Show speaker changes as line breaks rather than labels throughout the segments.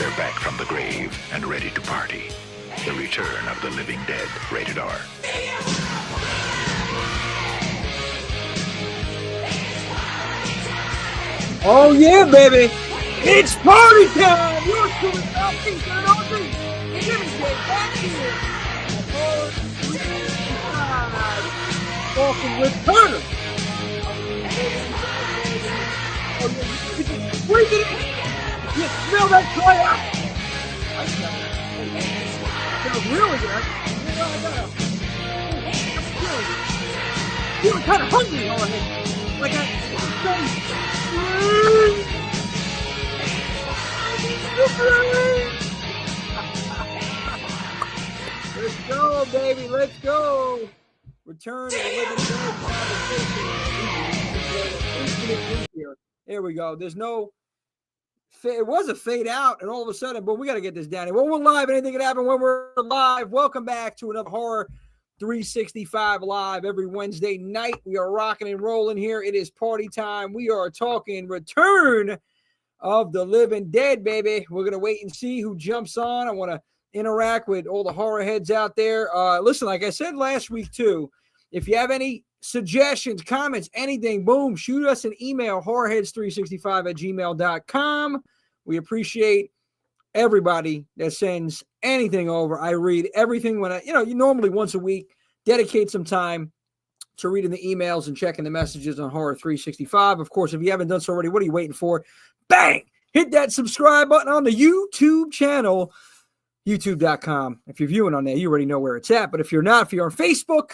They're back from the grave and ready to party. The Return of the Living Dead, rated R.
Oh yeah, baby! It's party time! You're doing something that Audrey! Living Dead back here! Horror 365! Talking with Turner! Oh, yeah, breathe it in! You smell that fire? I smell it. It smells really good. I'm feeling kind of hungry already. Like let's go, baby. Let's go. Return of the Living Dead conversation. There we go. There's no. It was a fade out, and all of a sudden, but we got to get this down here. Well, we're live. Anything can happen when we're live. Welcome back to another Horror 365 live every Wednesday night. We are rocking and rolling here. It is party time. We are talking Return of the Living Dead, baby. We're going to wait and see who jumps on. I want to interact with all the horror heads out there. Listen, like I said last week, too, if you have any suggestions, comments, anything, boom, shoot us an email, horrorheads365@gmail.com. We appreciate everybody that sends anything over. I read everything when you normally once a week, dedicate some time to reading the emails and checking the messages on Horror 365. Of course, if you haven't done so already, what are you waiting for? Bang! Hit that subscribe button on the YouTube channel, youtube.com. If you're viewing on there, you already know where it's at. But if you're not, if you're on Facebook,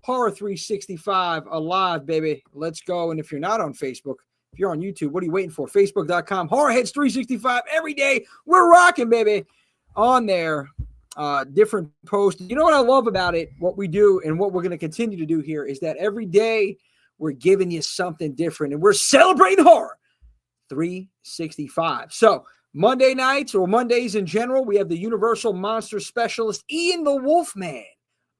Horror 365 alive, baby. Let's go. And if you're not on Facebook, if you're on YouTube, what are you waiting for? Facebook.com, Horrorheads 365 every day. We're rocking, baby, on there. Different posts. You know what I love about it? What we do and what we're going to continue to do here is that every day we're giving you something different and we're celebrating horror 365. So Monday nights or Mondays in general, we have the Universal Monster Specialist, Ian the Wolfman.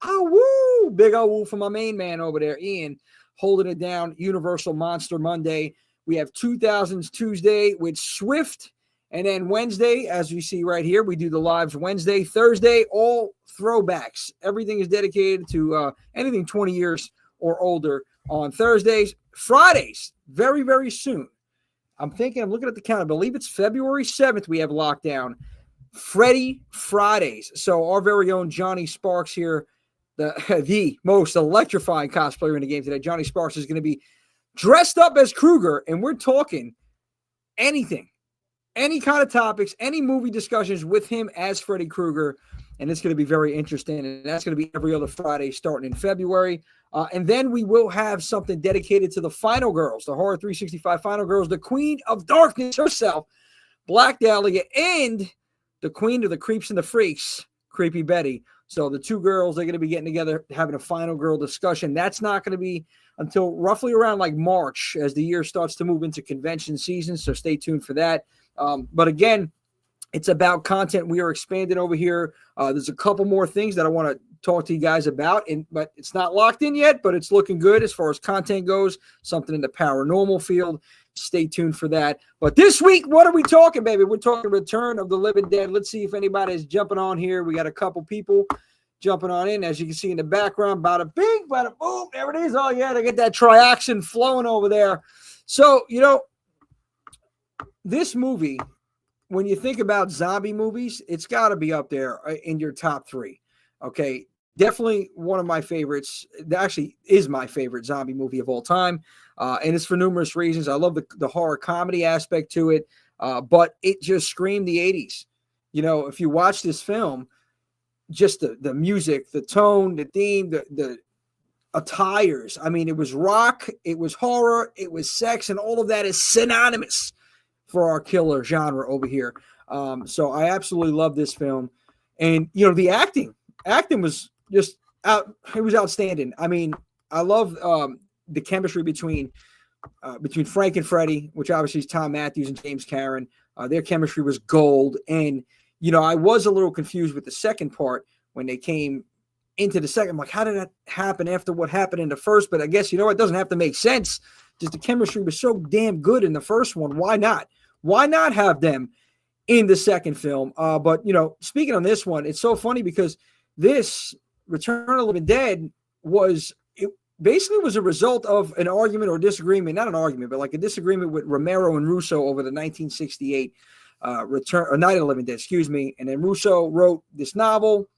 Oh, woo! Big old woo for my main man over there, Ian, holding it down. Universal Monster Monday. We have 2000s Tuesday with Swift. And then Wednesday, as you see right here, we do the lives Wednesday, Thursday, all throwbacks. Everything is dedicated to anything 20 years or older on Thursdays. Fridays, very, very soon. I'm looking at the calendar. I believe it's February 7th we have lockdown. Freddy Fridays. So our very own Johnny Sparks here, the most electrifying cosplayer in the game today. Johnny Sparks is going to be dressed up as Krueger, and we're talking anything, any kind of topics, any movie discussions with him as Freddy Krueger, and it's going to be very interesting, and that's going to be every other Friday starting in February. And then we will have something dedicated to the Final Girls, the Horror 365 Final Girls, the Queen of Darkness herself, Black Dahlia, and the Queen of the Creeps and the Freaks, Creepy Betty. So the two girls, they're going to be getting together, having a final girl discussion. That's not going to be until roughly around like March as the year starts to move into convention season. So stay tuned for that. But again, it's about content. We are expanding over here. There's a couple more things that I want to talk to you guys about, but it's not locked in yet, but it's looking good as far as content goes, something in the paranormal field. Stay tuned for that. But this week, what are we talking, baby? We're talking Return of the Living Dead. Let's see if anybody is jumping on here. We got a couple people jumping on in. As you can see in the background, bada bing, bada boom. There it is. Oh, yeah, they get that trioxin flowing over there. So, this movie, when you think about zombie movies, it's got to be up there in your top three. Okay, definitely one of my favorites. It actually is my favorite zombie movie of all time. And it's for numerous reasons. I love the horror comedy aspect to it, but it just screamed the 80s. If you watch this film, just the music, the tone, the theme, the attires. I mean, it was rock, it was horror, it was sex, and all of that is synonymous for our killer genre over here. So I absolutely love this film. And, the acting was just it was outstanding. I mean, I love the chemistry between Frank and Freddie, which obviously is Tom Matthews and James Cameron. Their chemistry was gold. And, I was a little confused with the second part when they came into the second. I'm like, how did that happen after what happened in the first? But I guess, it doesn't have to make sense. Just the chemistry was so damn good in the first one. Why not? Why not have them in the second film. But, speaking on this one, it's so funny because this Return of the Living Dead basically was a result of an argument or disagreement, not an argument, but like a disagreement with Romero and Russo over the 1968 Night of the Living Dead, excuse me. And then Russo wrote this novel,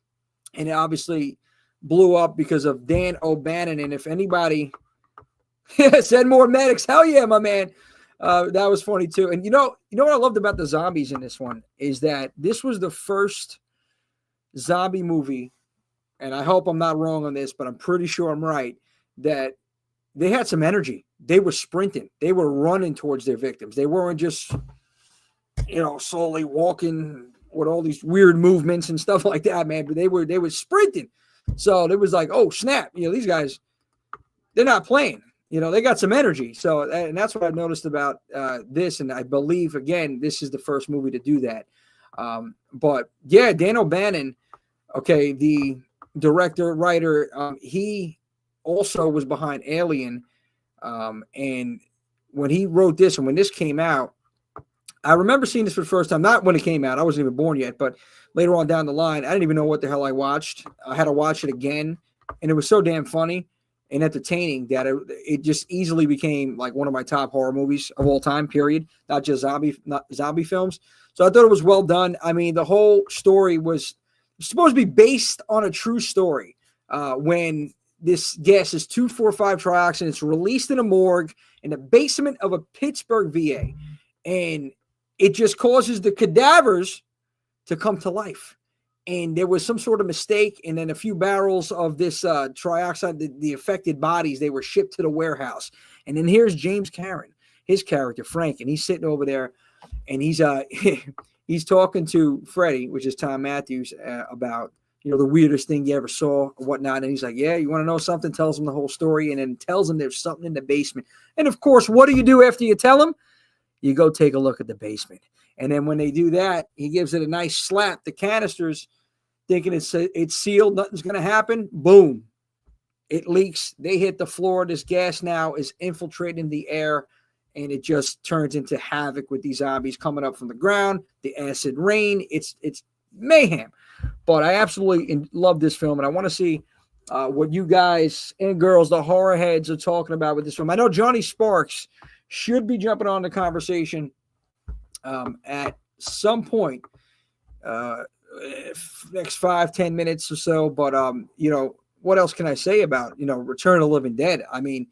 and it obviously blew up because of Dan O'Bannon. And if anybody send more medics, hell yeah, my man. That was funny too. And you know what I loved about the zombies in this one is that this was the first zombie movie, and I hope I'm not wrong on this, but I'm pretty sure I'm right, that they had some energy. They were sprinting. They were running towards their victims. They weren't just, slowly walking with all these weird movements and stuff like that, man. But they were sprinting. So it was like, oh, snap. These guys, they're not playing. They got some energy. So, and that's what I've noticed about this. And I believe, again, this is the first movie to do that. But, yeah, Dan O'Bannon, okay, the director, writer, he also was behind Alien. And when he wrote this and when this came out, I remember seeing this for the first time, not when it came out. I wasn't even born yet, but later on down the line, I didn't even know what the hell I watched. I had to watch it again, and it was so damn funny and entertaining that it just easily became like one of my top horror movies of all time, period. Not zombie films. So I thought it was well done. I mean, the whole story was supposed to be based on a true story. When this gas is 2,4,5-trioxin, it's released in a morgue in the basement of a Pittsburgh VA, and it just causes the cadavers to come to life. And there was some sort of mistake, and then a few barrels of this trioxide, the affected bodies, they were shipped to the warehouse. And then here's James Cameron, his character, Frank, and he's sitting over there, and he's he's talking to Freddie, which is Tom Matthews, about, the weirdest thing you ever saw or whatnot. And he's like, yeah, you want to know something? Tells him the whole story, and then tells him there's something in the basement. And, of course, what do you do after you tell him? You go take a look at the basement. And then when they do that, he gives it a nice slap. The canisters, thinking it's sealed, nothing's going to happen. Boom. It leaks. They hit the floor. This gas now is infiltrating the air, and it just turns into havoc with these zombies coming up from the ground, the acid rain. It's mayhem. But I absolutely love this film, and I want to see what you guys and girls, the horror heads, are talking about with this film. I know Johnny Sparks should be jumping on the conversation at some point, next 5-10 minutes or so. But, what else can I say about, Return of the Living Dead? I mean,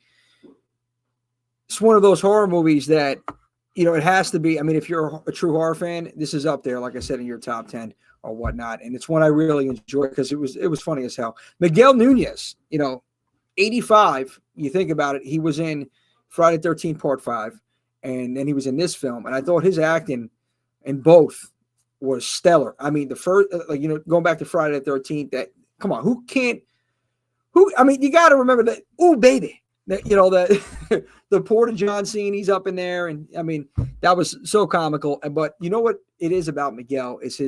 it's one of those horror movies that, it has to be. I mean, if you're a true horror fan, this is up there, like I said, in your top 10 or whatnot. And it's one I really enjoyed because it was funny as hell. Miguel Nunez, 85, you think about it, he was in Friday the 13th Part 5, and then he was in this film. And I thought his acting in both was stellar. I mean, the first, going back to Friday the 13th, come on, you got to remember that, ooh, baby, that, the Porta John scene, he's up in there. And I mean, that was so comical. But you know what it is about Miguel is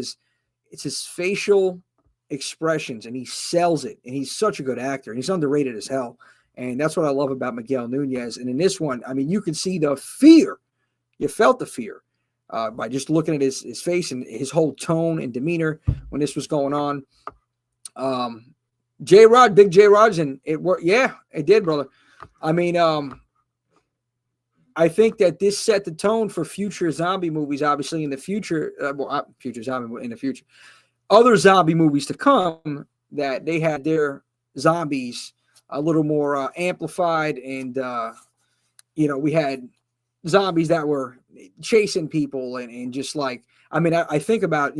it's his facial expressions, and he sells it. And he's such a good actor, and he's underrated as hell. And that's what I love about Miguel Nunez. And in this one, I mean, you can see the fear. You felt the fear by just looking at his face and his whole tone and demeanor when this was going on. J-Rod, big J-Rod's, and it worked. Yeah, it did, brother. I mean, I think that this set the tone for future zombie movies, obviously, in the future. Future zombie in the future. Other zombie movies to come, that they had their zombies a little more amplified, and we had zombies that were chasing people and just like, I mean, I think about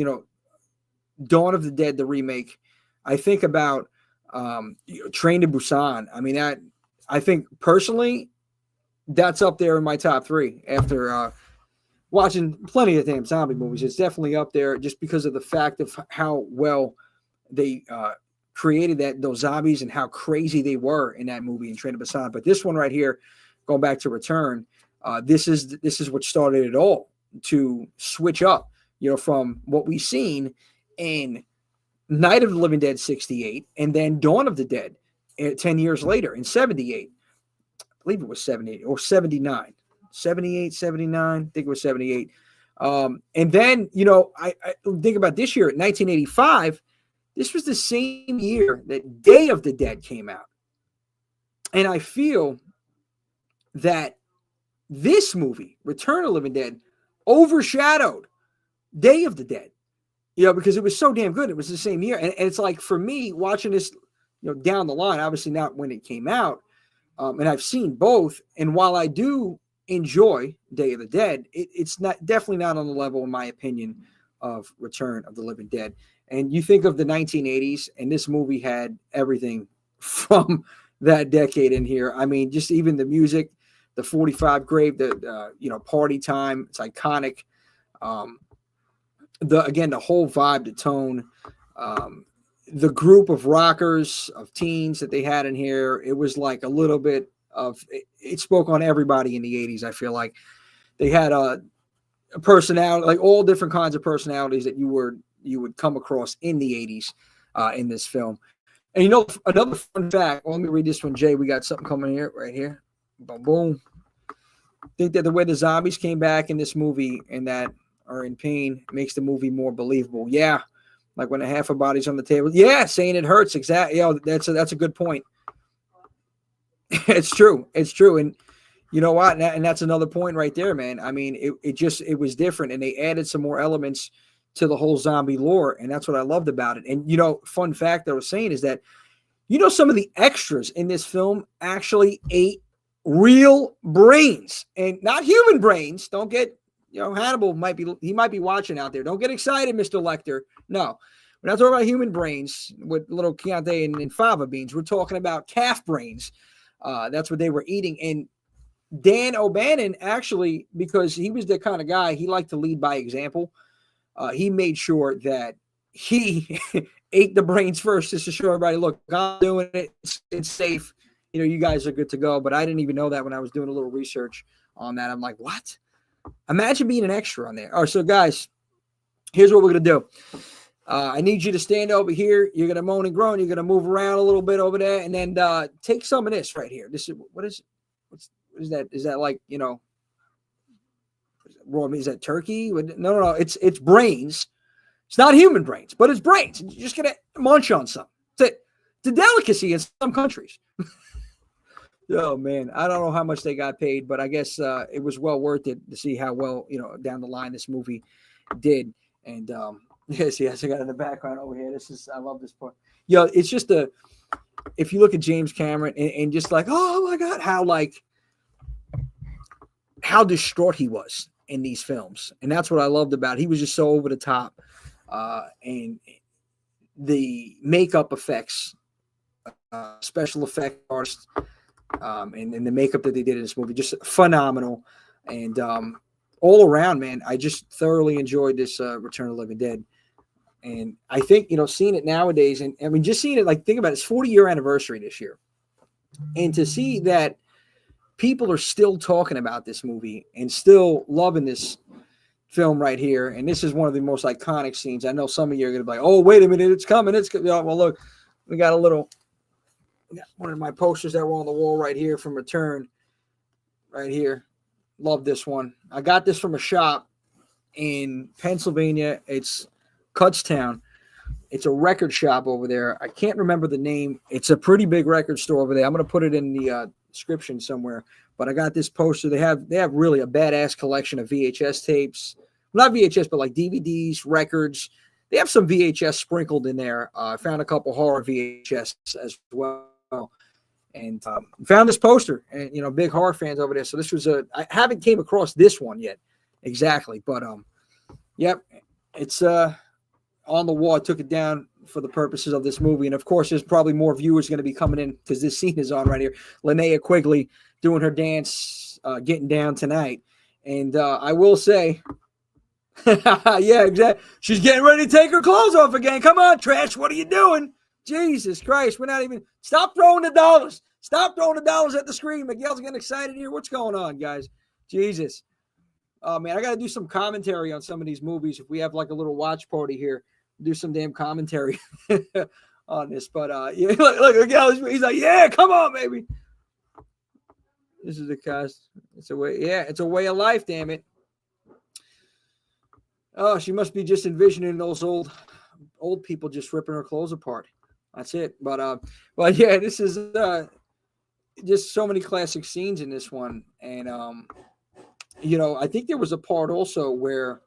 Dawn of the Dead, the remake. I think about Train to Busan. I mean, I think personally that's up there in my top 3 after watching plenty of damn zombie movies. It's definitely up there just because of the fact of how well they created those zombies and how crazy they were in that movie in Train to Busan. But this one right here, going back to Return, this is what started it all to switch up, from what we've seen in Night of the Living Dead 68 and then Dawn of the Dead 10 years later in 78. I believe it was 78 or 79. 78, 79, I think it was 78. And then, I think about this year, 1985, this was the same year that Day of the Dead came out. And I feel that this movie, Return of the Living Dead, overshadowed Day of the Dead, because it was so damn good. It was the same year. And it's like, for me, watching this, down the line, obviously not when it came out, and I've seen both. And while I do enjoy Day of the Dead, it's definitely not on the level, in my opinion, of Return of the Living Dead. And you think of the 1980s, and this movie had everything from that decade in here. I mean, just even the music, the 45 grave, the party time, it's iconic. The whole vibe, the tone, the group of rockers, of teens that they had in here, it was like a little bit of, it spoke on everybody in the 80s. I feel like they had a personality, like all different kinds of personalities that you would come across in the 80s in this film. And another fun fact, let me read this one, Jay. We got something coming here, right here. Boom, boom. Think that the way the zombies came back in this movie and that are in pain makes the movie more believable. Yeah. Like when a half a body's on the table. Yeah, saying it hurts. Exactly. That's a good point. It's true. It's true. And you know what? And that's another point right there, man. I mean, it was different, and they added some more elements to the whole zombie lore, and that's what I loved about it. And fun fact that I was saying is that some of the extras in this film actually ate real brains, and not human brains. Don't get Hannibal might be watching out there. Don't get excited, Mr. Lecter. No, we're not talking about human brains with little Chianti and fava beans. We're talking about calf brains. That's what they were eating. And Dan O'Bannon, actually, because he was the kind of guy, he liked to lead by example. He made sure that he ate the brains first, just to show everybody, look, I'm doing it. It's safe. You guys are good to go. But I didn't even know that when I was doing a little research on that. I'm like, what? Imagine being an extra on there. All right, so guys, here's what we're going to do. I need you to stand over here. You're going to moan and groan. You're going to move around a little bit over there, and then take some of this right here. This is what is that? Is that like raw meat? Is that turkey? No. It's brains. It's not human brains, but it's brains. You're just going to munch on some. It's a delicacy in some countries. Oh man, I don't know how much they got paid, but I guess it was well worth it to see how well down the line this movie did. And yes, I got in the background over here. I love this part. It's just if you look at James Cameron and just like, oh my God, how distraught he was in these films, and that's what I loved about it. He was just so over the top, and the makeup effects, special effect artists. And the makeup that they did in this movie, just phenomenal. And all around, man, I just thoroughly enjoyed this Return of the Living Dead. And I think, seeing it nowadays, and I mean, just seeing it, like, think about it, it's 40-year anniversary this year. And to see that people are still talking about this movie and still loving this film right here. And this is one of the most iconic scenes. I know some of you are going to be like, oh, wait a minute, it's coming. Well, look, we got one of my posters that were on the wall right here from Return. Right here. Love this one. I got this from a shop in Pennsylvania. It's Kutztown. It's a record shop over there. I can't remember the name. It's a pretty big record store over there. I'm going to put it in the description somewhere. But I got this poster. They have really a badass collection of VHS tapes. Not VHS, but like DVDs, records. They have some VHS sprinkled in there. I found a couple horror VHS as well. And found this poster, and big horror fans over there. So this was I haven't came across this one yet exactly, but yep, it's on the wall. I took it down for the purposes of this movie, and of course there's probably more viewers going to be coming in because this scene is on right here. Linnea Quigley doing her dance, getting down tonight, and I will say, yeah, exactly, she's getting ready to take her clothes off again. Come on, Trash, what are you doing? Jesus Christ, we're not even. Stop throwing the dollars. Stop throwing the dollars at the screen. Miguel's getting excited here. What's going on, guys? Jesus. Oh, man, I got to do some commentary on some of these movies. If we have like a little watch party here, do some damn commentary on this. But, yeah, look, Miguel, he's like, yeah, come on, baby. This is the cast. It's a way. Yeah, it's a way of life, damn it. Oh, she must be just envisioning those old people just ripping her clothes apart. That's it. But yeah, this is just so many classic scenes in this one, and I think there was a part also where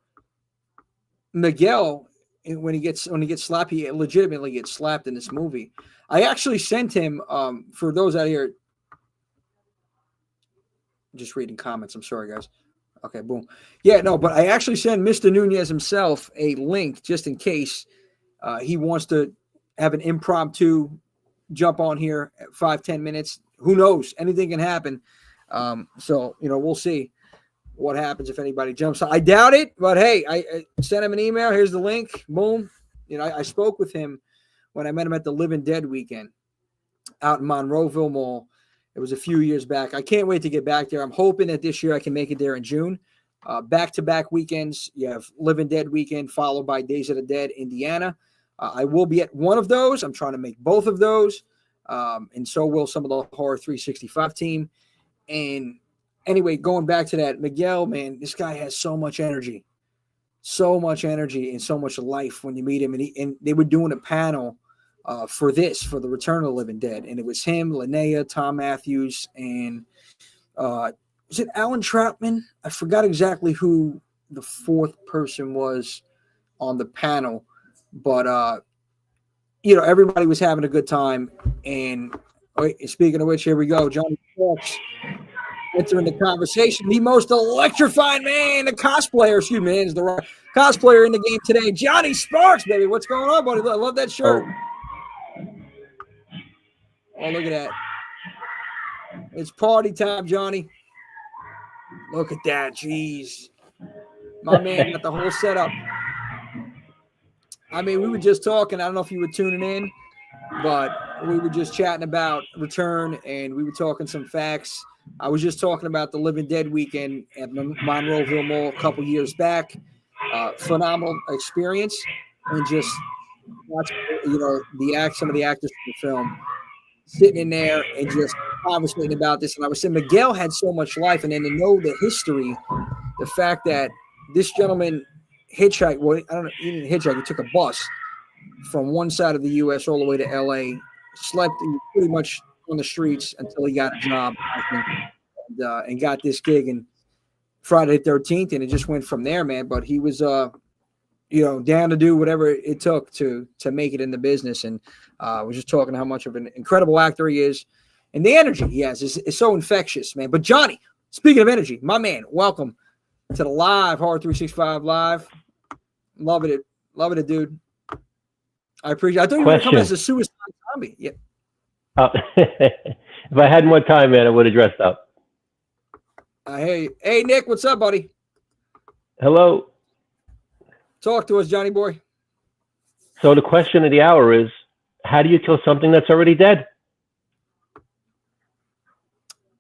Miguel, when he gets slapped, he legitimately gets slapped in this movie. I actually sent him for those out here. Just reading comments. I'm sorry, guys. Okay, boom. Yeah, no, but I actually sent Mr. Nunez himself a link just in case he wants to have an impromptu jump on here at 5-10 minutes. Who knows? Anything can happen. So we'll see what happens if anybody jumps. I doubt it, but hey, I sent him an email. Here's the link. Boom. I spoke with him when I met him at the Living Dead weekend out in Monroeville Mall. It was a few years back. I can't wait to get back there. I'm hoping that this year I can make it there in June. Back-to-back weekends. You have Living Dead weekend followed by Days of the Dead, Indiana. I will be at one of those. I'm trying to make both of those. And so will some of the Horror 365 team. And anyway, going back to that, Miguel, man, this guy has so much energy. So much energy and so much life when you meet him. And they were doing a panel for the Return of the Living Dead. And it was him, Linnea, Tom Matthews, and was it Alan Troutman? I forgot exactly who the fourth person was on the panel. But, everybody was having a good time. And speaking of which, here we go. Johnny Fox entering the conversation. The most electrifying man, the cosplayer, is the right cosplayer in the game today. Johnny Sparks, baby. What's going on, buddy? I love that shirt. Oh, look at that. It's party time, Johnny. Look at that. Jeez. My man got the whole setup. I mean, we were just talking. I don't know if you were tuning in, but we were just chatting about Return, and we were talking some facts. I was just talking about the Living Dead weekend at Monroeville Mall a couple years back. Phenomenal experience, and just watch, some of the actors from the film sitting in there and just conversating about this. And I was saying Miguel had so much life, and then to know the history, the fact that this gentleman hitchhiked. Well, I don't know, he didn't hitchhike. He took a bus from one side of the U.S. all the way to L.A. Slept pretty much on the streets until he got a job, I think, and got this gig in Friday the 13th, and it just went from there, man. But he was, down to do whatever it took to make it in the business. And we're just talking how much of an incredible actor he is, and the energy he has is so infectious, man. But Johnny, speaking of energy, my man, welcome to the live Horror 365 Live. Loving it, dude. I appreciate it. I thought you were coming as a suicide zombie. Yeah.
If I had more time, man, I would have dressed up.
Hey, Nick, what's up, buddy?
Hello.
Talk to us, Johnny boy.
So the question of the hour is, how do you kill something that's already dead?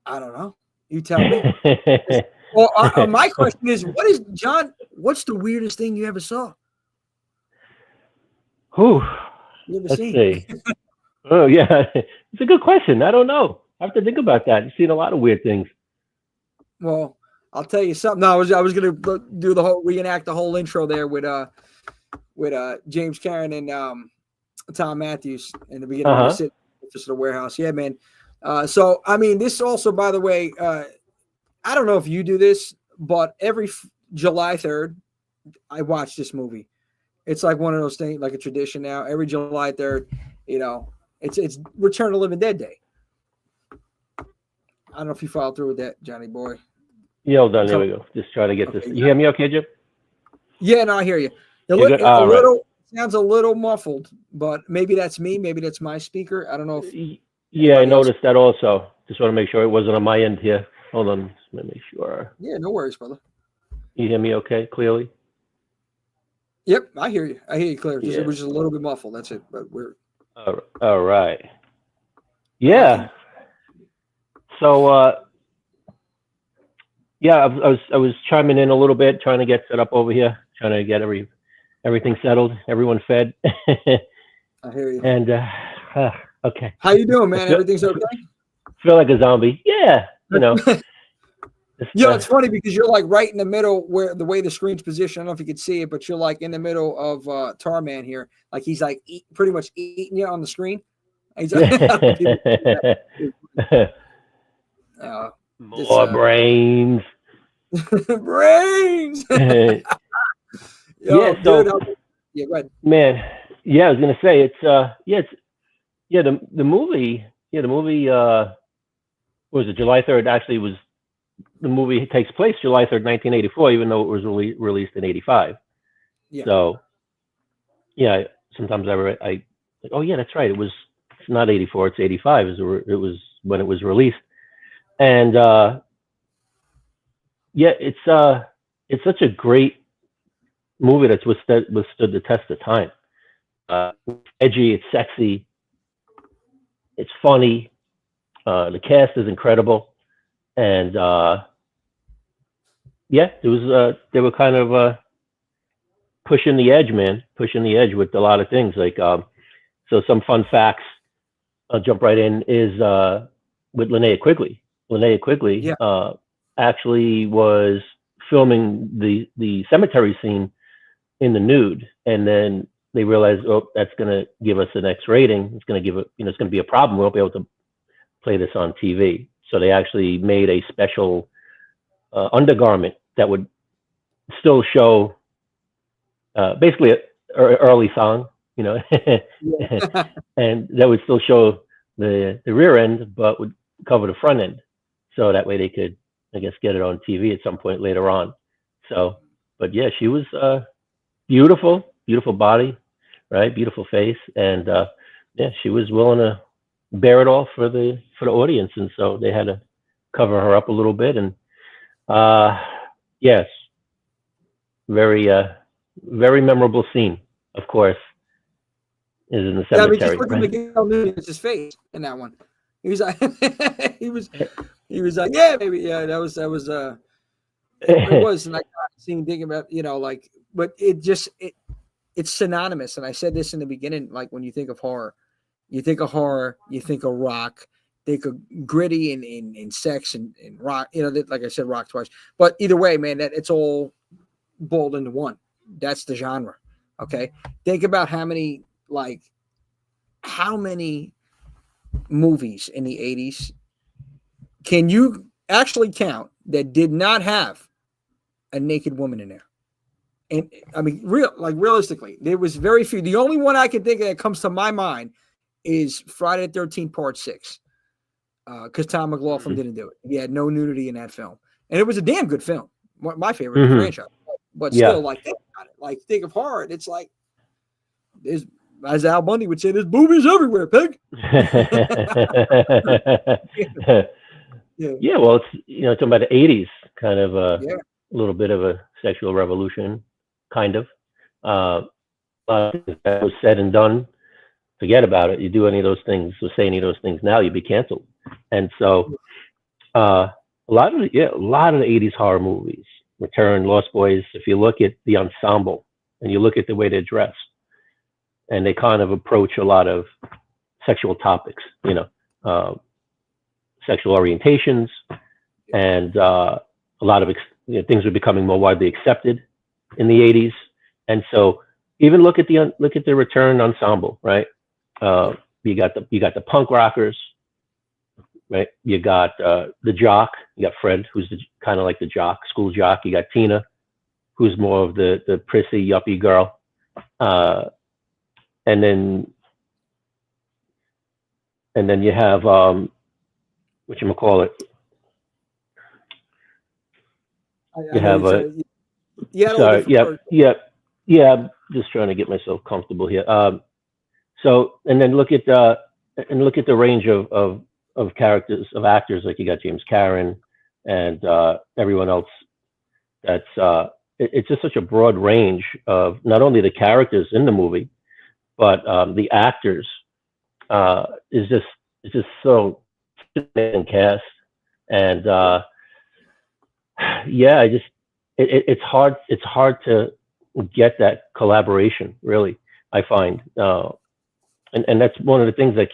I don't know. You tell me. Well, my question is, what's the weirdest thing you ever saw?
Whew.
You ever
Let's
seen?
see. Oh, yeah. It's a good question. I don't know. I have to think about that. You've seen a lot of weird things.
Well, I'll tell you something. No, I was gonna do reenact the whole intro there with James Karen and Tom Matthews in the beginning of the warehouse. Yeah, man. So I mean, this also, by the way, I don't know if you do this, but every July 3rd, I watch this movie. It's like one of those things, like a tradition now. Every July 3rd, it's Return of the Living Dead Day. I don't know if you followed through with that, Johnny boy.
Yeah, hold on. There we go. Just trying to get this. You hear me okay, Jim?
Yeah, no, I hear you. Sounds a little muffled, but maybe that's me. Maybe that's my speaker. I don't know if.
Yeah, I noticed that also. Just want to make sure it wasn't on my end here. Hold on. Let me make sure.
Yeah, no worries, brother.
You hear me okay, clearly?
Yep, I hear you. I hear you clear. It was just a little bit muffled. That's it. But we're.
All right. Yeah. So, yeah, I was chiming in a little bit, trying to get set up over here, trying to get everything settled, everyone fed.
I hear you.
And okay.
How you doing, man? Everything's okay?
Feel like a zombie. Yeah,
You know, it's funny because you're like right in the middle where the way the screen's positioned. I don't know if you could see it, but you're like in the middle of Tarman here. Like he's like pretty much eating you on the screen. He's like,
more brains.
Brains. Yo,
Yeah, so
dude, yeah, go ahead.
man, yeah, I was gonna say the movie was it July 3rd? Actually, was the movie takes place July 3rd, 1984, even though it was released in 85.
Yeah.
So yeah, sometimes I like, oh yeah, that's right. It's not 84, it's 85. It was when it was released, and yeah, it's such a great movie that's withstood the test of time. It's edgy, it's sexy, it's funny. The cast is incredible, and yeah, it was they were kind of pushing the edge, man, pushing the edge with a lot of things. Like so, some fun facts. I'll jump right in. Is with Linnea Quigley. Linnea Quigley actually was filming the cemetery scene in the nude, and then they realized, oh, that's going to give us an X rating. It's going to give it, it's going to be a problem. We won't be able to play this on TV. So they actually made a special undergarment that would still show basically an early song, and that would still show the rear end, but would cover the front end. So that way they could, I guess, get it on TV at some point later on. So, but yeah, she was beautiful body, right? Beautiful face, and yeah, she was willing to bear it all for the audience, and so they had to cover her up a little bit. And yes, very very memorable scene, of course, is in the cemetery.
Yeah, I mean, just look at Miguel Nunez's face in that one. He was like, he was like, yeah, baby, yeah, that was it was, and I got thinking about, like, but it's synonymous. And I said this in the beginning, like when you think of horror, you think of rock, think of gritty and sex and rock, like I said, rock twice. But either way, man, that it's all boiled into one. That's the genre. Okay. Think about how many movies in the 80s can you actually count that did not have a naked woman in there? And I mean, realistically, there was very few. The only one I can think of that comes to my mind is Friday the 13th Part 6, because Tom McLaughlin didn't do it. He had no nudity in that film, and it was a damn good film. My favorite franchise, but still, think about it. Like, think of horror. It's like there's, as Al Bundy would say, there's boobies everywhere, pig.
Yeah, well, it's talking about the 80s, kind of a little bit of a sexual revolution, kind of. That was said and done. Forget about it. You do any of those things, or say any of those things now, you'd be canceled. And so, a lot of the 80s horror movies, Return, Lost Boys. If you look at the ensemble and you look at the way they're dressed, and they kind of approach a lot of sexual topics, sexual orientations, and a lot of things were becoming more widely accepted in the 80s. And so, even look at the Return ensemble, right? You got the punk rockers, right? You got the jock. You got Fred, who's kind of like the jock, school jock. You got Tina, who's more of the prissy yuppie girl. And then you have whatchamacallit. You have a I'm just trying to get myself comfortable here. So, and then look at the range of characters, of actors. Like, you got James Caren and everyone else. That's it's just such a broad range of not only the characters in the movie, but the actors is just so and cast. And yeah, it's hard to get that collaboration, really, I find. And that's one of the things that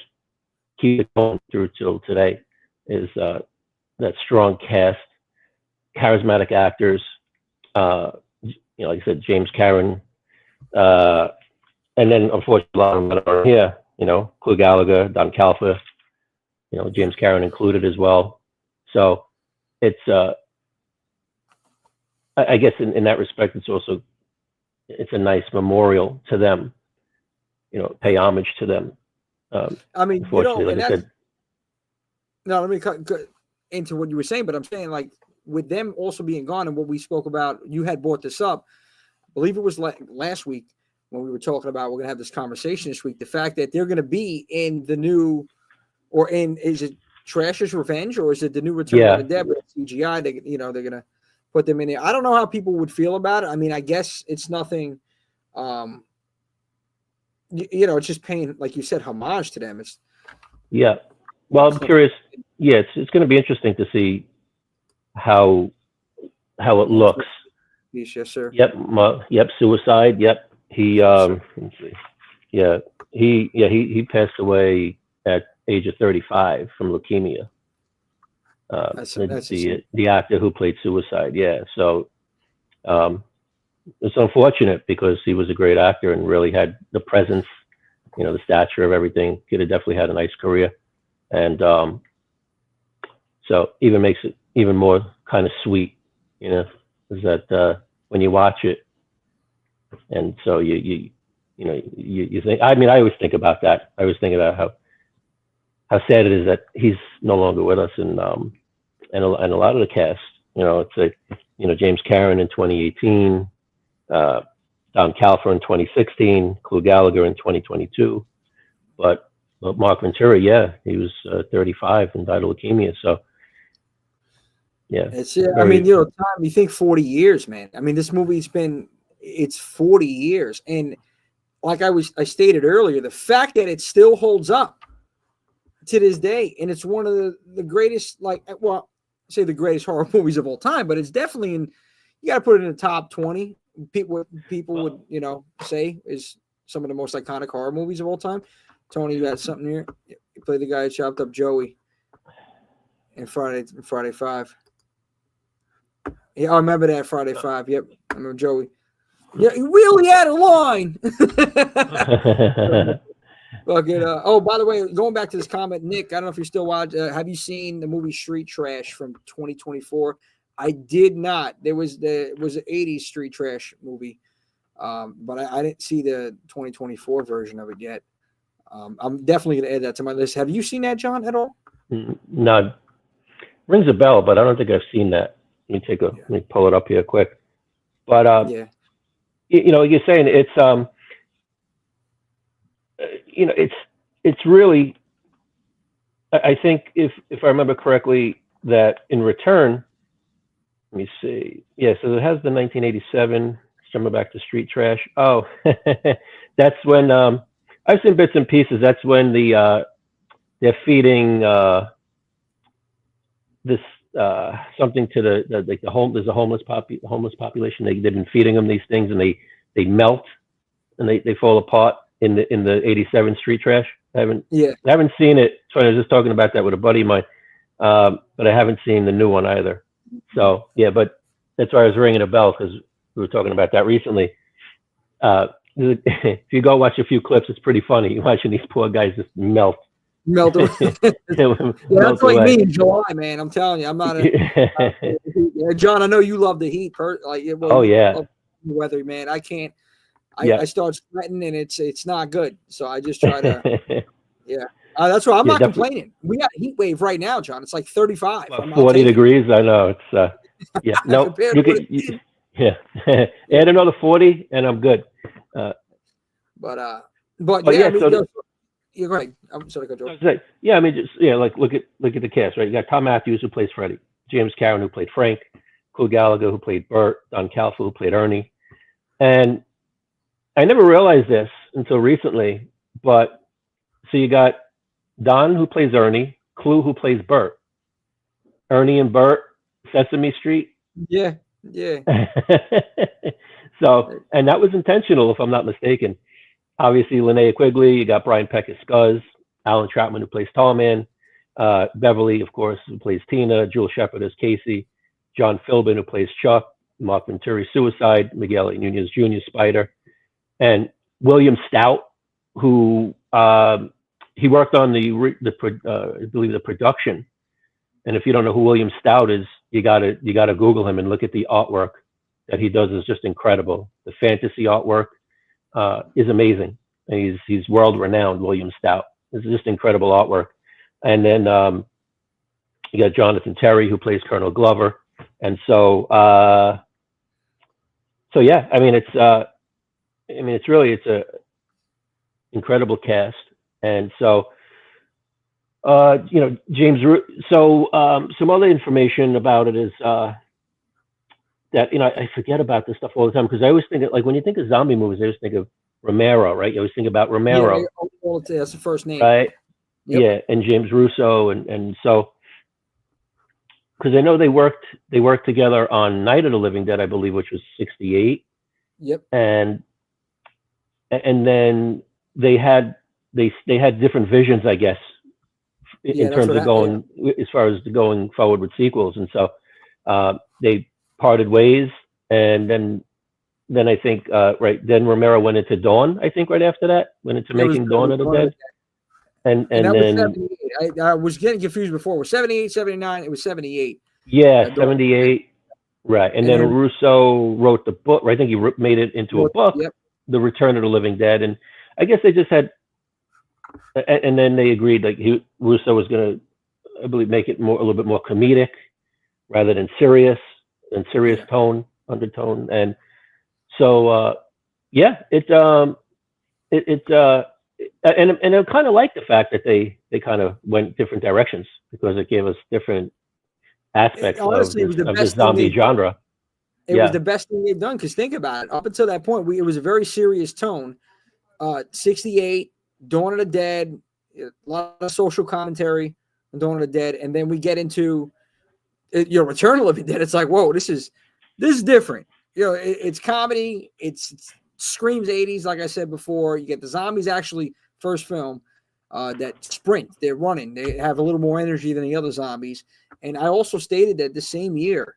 keep it going through till today, is that strong cast charismatic actors. Like I said, James Karen, and then unfortunately a lot of them are here. Clu Gallagher, Don Calfa, James Karen included as well. So it's I guess in that respect, it's a nice memorial to them. Pay homage to them.
I mean,
unfortunately, like I said.
No, let me cut into what you were saying, but I'm saying, like, with them also being gone and what we spoke about, you had brought this up. I believe it was last week when we were talking about we're going to have this conversation this week. The fact that they're going to be in the new, is it Trash's Revenge or is it the new Return of the Dead with CGI? They're going to put them in there. I don't know how people would feel about it. I mean, I guess it's nothing. It's just paying, like you said, homage to them.
Well, I'm curious. Yeah, it's going to be interesting to see how it looks.
Yes, sir.
Yep. Suicide. Yep. He let's see. Yeah. He passed away at age of 35 from leukemia.
That's
the actor who played Suicide. Yeah. So it's unfortunate because he was a great actor and really had the presence, the stature of everything. Could have definitely had a nice career. And so even makes it even more kind of sweet, is that when you watch it, and so you think. I mean, I always think about that. I always think about how sad it is that he's no longer with us, and a lot of the cast. It's James Karen in 2018, Don Calfa in 2016, Clu Gallagher in 2022, but Mark Ventura, he was 35 and died of leukemia. So, yeah.
I mean, time, you think 40 years, man. I mean, this movie's it's 40 years. And like I stated earlier, the fact that it still holds up to this day, and it's one of the greatest, say the greatest horror movies of all time, but it's definitely you got to put it in the top 20. People would, say is some of the most iconic horror movies of all time. Tony, you got something here? You played the guy who chopped up Joey in Friday 5. Yeah, I remember that Friday 5. Yep, I remember Joey. Yeah, he really had a line. Oh, by the way, going back to this comment, Nick, I don't know if you're still watching. Have you seen the movie Street Trash from 2024? I did not. There was an 80s Street Trash movie, but I didn't see the 2024 version of it yet. I'm definitely going to add that to my list. Have you seen that, John, at all?
No. Rings a bell, but I don't think I've seen that. Let me pull it up here quick. But you're saying it's really. I think if I remember correctly, that in Return. Let me see. Yeah, so it has the 1987. Coming back to Street Trash. Oh, that's when I've seen bits and pieces. That's when they're feeding this something to the home. There's a homeless population. They've been feeding them these things, and they melt and they fall apart in the 87 Street Trash. I haven't seen it. So I was just talking about that with a buddy of mine, but I haven't seen the new one either. So yeah, but that's why I was ringing a bell because we were talking about that recently. If you go watch a few clips, it's pretty funny. You're watching these poor guys just melt
away. That's like me in July, man. I'm telling you, I'm not John, I know you love the heat. Weather, man. I can't. I start sweating and it's not good. So I just try to. That's why I'm not complaining. We got a heat wave right now, John. It's like 35.
40 degrees. I know. It's no. Add another 40, and I'm good.
You're right. I'm sorry, go.
I mean, just like look at the cast, right? You got Tom Matthews who plays Freddy, James Karen who played Frank, Clu Gallagher who played Bert, Don Calfa who played Ernie, and I never realized this until recently. But so you got Don who plays Ernie, Clu who plays Bert, Ernie and Bert, Sesame Street.
Yeah.
So, and that was intentional, if I'm not mistaken. Obviously, Linnea Quigley, you got Brian Peck as Scuzz, Alan Troutman, who plays Tallman, Beverly, of course, who plays Tina, Jewel Shepard as Casey, John Philbin, who plays Chuck, Mark Venturi, Suicide, Miguel Nunez Jr., Spider, and William Stout, who he worked on I believe the production. And if you don't know who William Stout is, you gotta Google him and look at the artwork that he does. Is just incredible. The fantasy artwork is amazing. And he's world renowned. William Stout. It's just incredible artwork. And then you got Jonathan Terry, who plays Colonel Glover. And so yeah, I mean it's a incredible cast. And so James. So some other information about it is that I forget about this stuff all the time, because I always think of, like, when you think of zombie movies, I always think of Romero, right? You always think about Romero.
Yeah, that's the first name,
right?
Yep.
Yeah, and James Russo, and so, because I know they worked together on Night of the Living Dead, I believe, which was 1968.
Yep.
And then they had different visions, I guess, in terms of going, as far as going forward with sequels. And so they parted ways, and then I think then Romero went into Dawn, I think, right after that, went into making Dawn of the Dead. And
that
then
was 78. I was getting confused before. It was 78, 79, it was 78.
Yeah, 78. Right. And then Russo wrote the book, right? I think he made it into a book,
yep.
The Return of the Living Dead. And I guess they just had, and then they agreed, like, Russo was going to, I believe, make it a little bit more comedic rather than serious tone, undertone. And so, and I kind of like the fact that they kind of went different directions, because it gave us different aspects of the zombie genre.
It was the best thing they've done, because think about it. Up until that point, it was a very serious tone. 68, Dawn of the Dead, a lot of social commentary on Dawn of the Dead, and then we get into Return of the Living Dead. It's like, whoa, this is different. It's comedy. It's screams 80s, like I said before. You get the zombies, actually, first film, that sprint. They're running. They have a little more energy than the other zombies. And I also stated that the same year,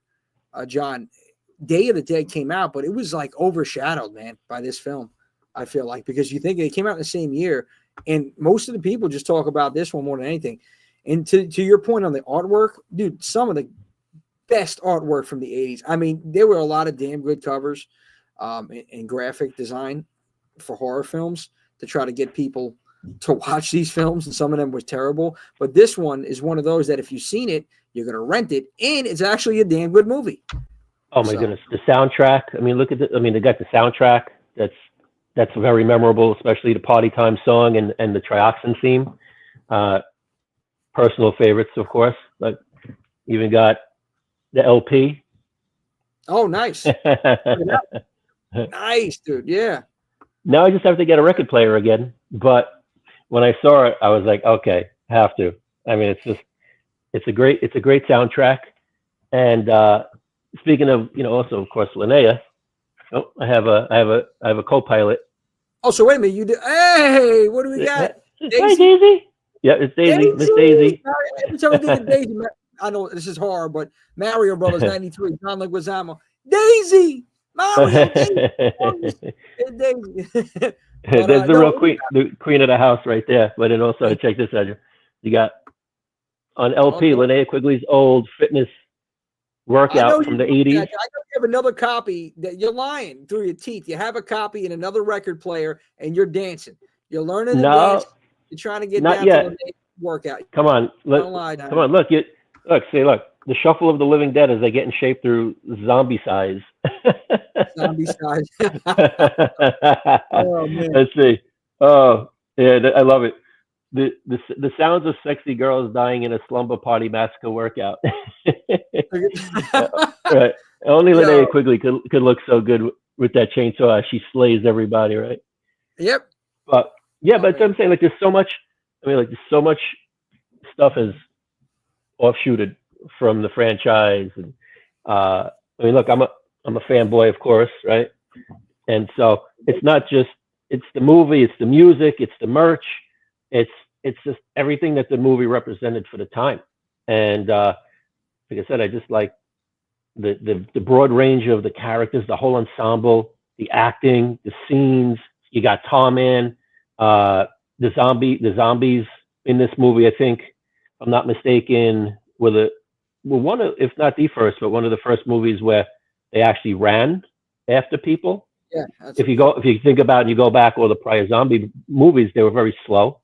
John, Day of the Dead came out, but it was like overshadowed, man, by this film, I feel like, because you think they came out in the same year, and most of the people just talk about this one more than anything. And to your point on the artwork, dude, some of the best artwork from the 80s. I mean, there were a lot of damn good covers and graphic design for horror films to try to get people to watch these films, and some of them were terrible. But this one is one of those that if you've seen it, you're going to rent it, and it's actually a damn good movie.
Oh my goodness, the soundtrack! I mean, look at they got the soundtrack. That's very memorable, especially the Party Time song and the Trioxin theme. Personal favorites, of course. But even got the LP.
Oh, nice. Nice, dude. Yeah.
Now I just have to get a record player again. But when I saw it, I was like, okay, have to. I mean, it's a great soundtrack. And speaking of, also, of course, Linnea. Oh, I have a co-pilot.
Oh, so wait a minute, you do? Hey, what do we got?
Hi, Daisy. Yeah, it's Daisy. Miss Daisy.
Every time we think of Daisy, I know this is hard, but Mario Brothers '93, John Leguizamo, Daisy, Mario, Daisy. Daisy.
There's the real queen, the queen of the house right there. But then also, check this out. You got on LP, Linnea Quigley's old fitness workout from the 80s.
I know you have another copy. That you're lying through your teeth. You have a copy in another record player, and you're dancing. You're learning to dance. You're trying to get down to the workout.
Come on, look. Look. The shuffle of the living dead as they get in shape through zombie size.
Zombie size.
Oh man. Let's see. Oh yeah, I love it. The sounds of sexy girls dying in a slumber party massacre workout. Right. Only Linnea Quigley could look so good with that chainsaw. She slays everybody, right?
Yep.
But yeah, but I'm saying, like, there's so much. I mean, like, there's so much stuff is offshooted from the franchise, and I mean, look, I'm a fanboy, of course, right? And so it's not just the movie, it's the music, it's the merch, it's just everything that the movie represented for the time. And like I said, I just like the broad range of the characters, the whole ensemble, the acting, the scenes. You got Tom in, the zombies in this movie. I think, if I'm not mistaken, were one of, if not the first, but one of the first movies where they actually ran after people.
Yeah.
If you think about it, and you go back all the prior zombie movies, they were very slow,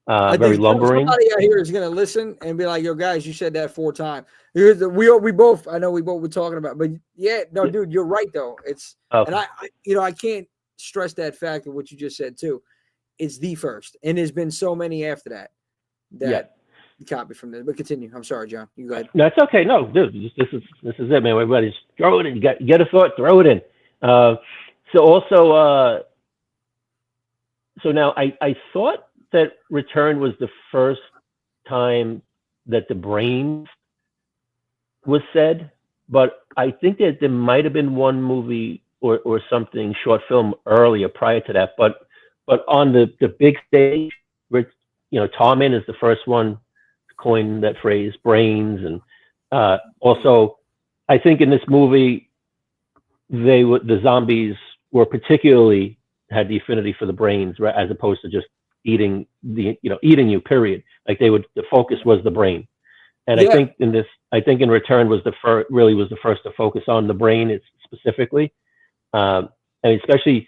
very lumbering.
Somebody out here is going to listen and be like, "Yo, guys, you said that 4 times." We both, I know we both were talking about, but yeah, no, dude, you're right though. It's and I can't stress that fact of what you just said too. It's the first, and there's been so many after that you copy from this. But continue. I'm sorry, John. You go ahead.
No, it's okay. No, dude, this is it, man. Everybody just throw it in. Get a thought, throw it in. So also, so now I thought that Return was the first time that the brains was said, but I think that there might have been one movie or something, short film earlier prior to that. But on the big stage, where, Tom in is the first one to coin that phrase, brains, and also I think in this movie the zombies were particularly had the affinity for the brains, right, as opposed to just eating you, period. Like the focus was the brain. And I think in Return was the first to focus on the brain specifically. And especially,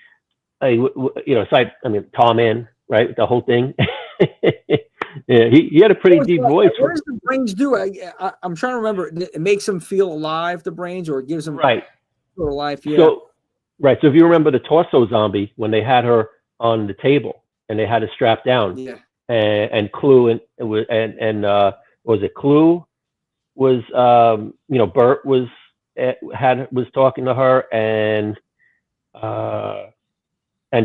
aside, Tom in, right, the whole thing. Yeah, he had a pretty deep voice.
What does the brains do? I'm trying to remember. It makes them feel alive, the brains, or it gives them feel alive. Yeah. So
if you remember the torso zombie, when they had her on the table and they had her strapped down, and Clue and was it Clue was Bert was talking to her and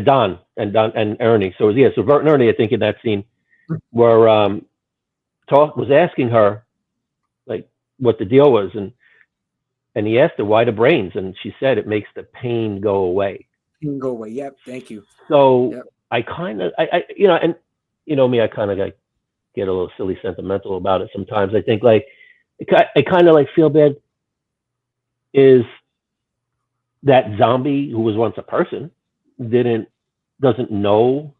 Don and Ernie. So Bert and Ernie, I think, in that scene were was asking her like what the deal was, and he asked her why the brains, and she said it makes the pain go away.
Yep, thank you.
So I kind of and me, I kind of like get a little silly sentimental about it sometimes. I think like I kind of like feel bad is that zombie who was once a person doesn't know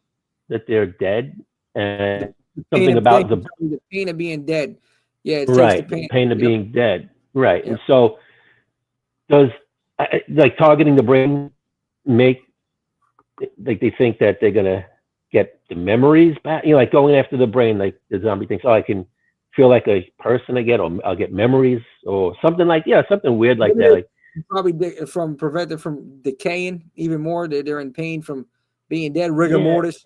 that they're dead, and something about the
pain of being dead. Yeah, it's
right,
the
pain of being dead. Right. And so does like targeting the brain make like they think that they're gonna get the memories back? Like going after the brain, like the zombie thinks, I can feel like a person again, or I'll get memories or something like something weird like that. Like
probably prevent it from decaying even more. They're in pain from being dead, rigor mortis.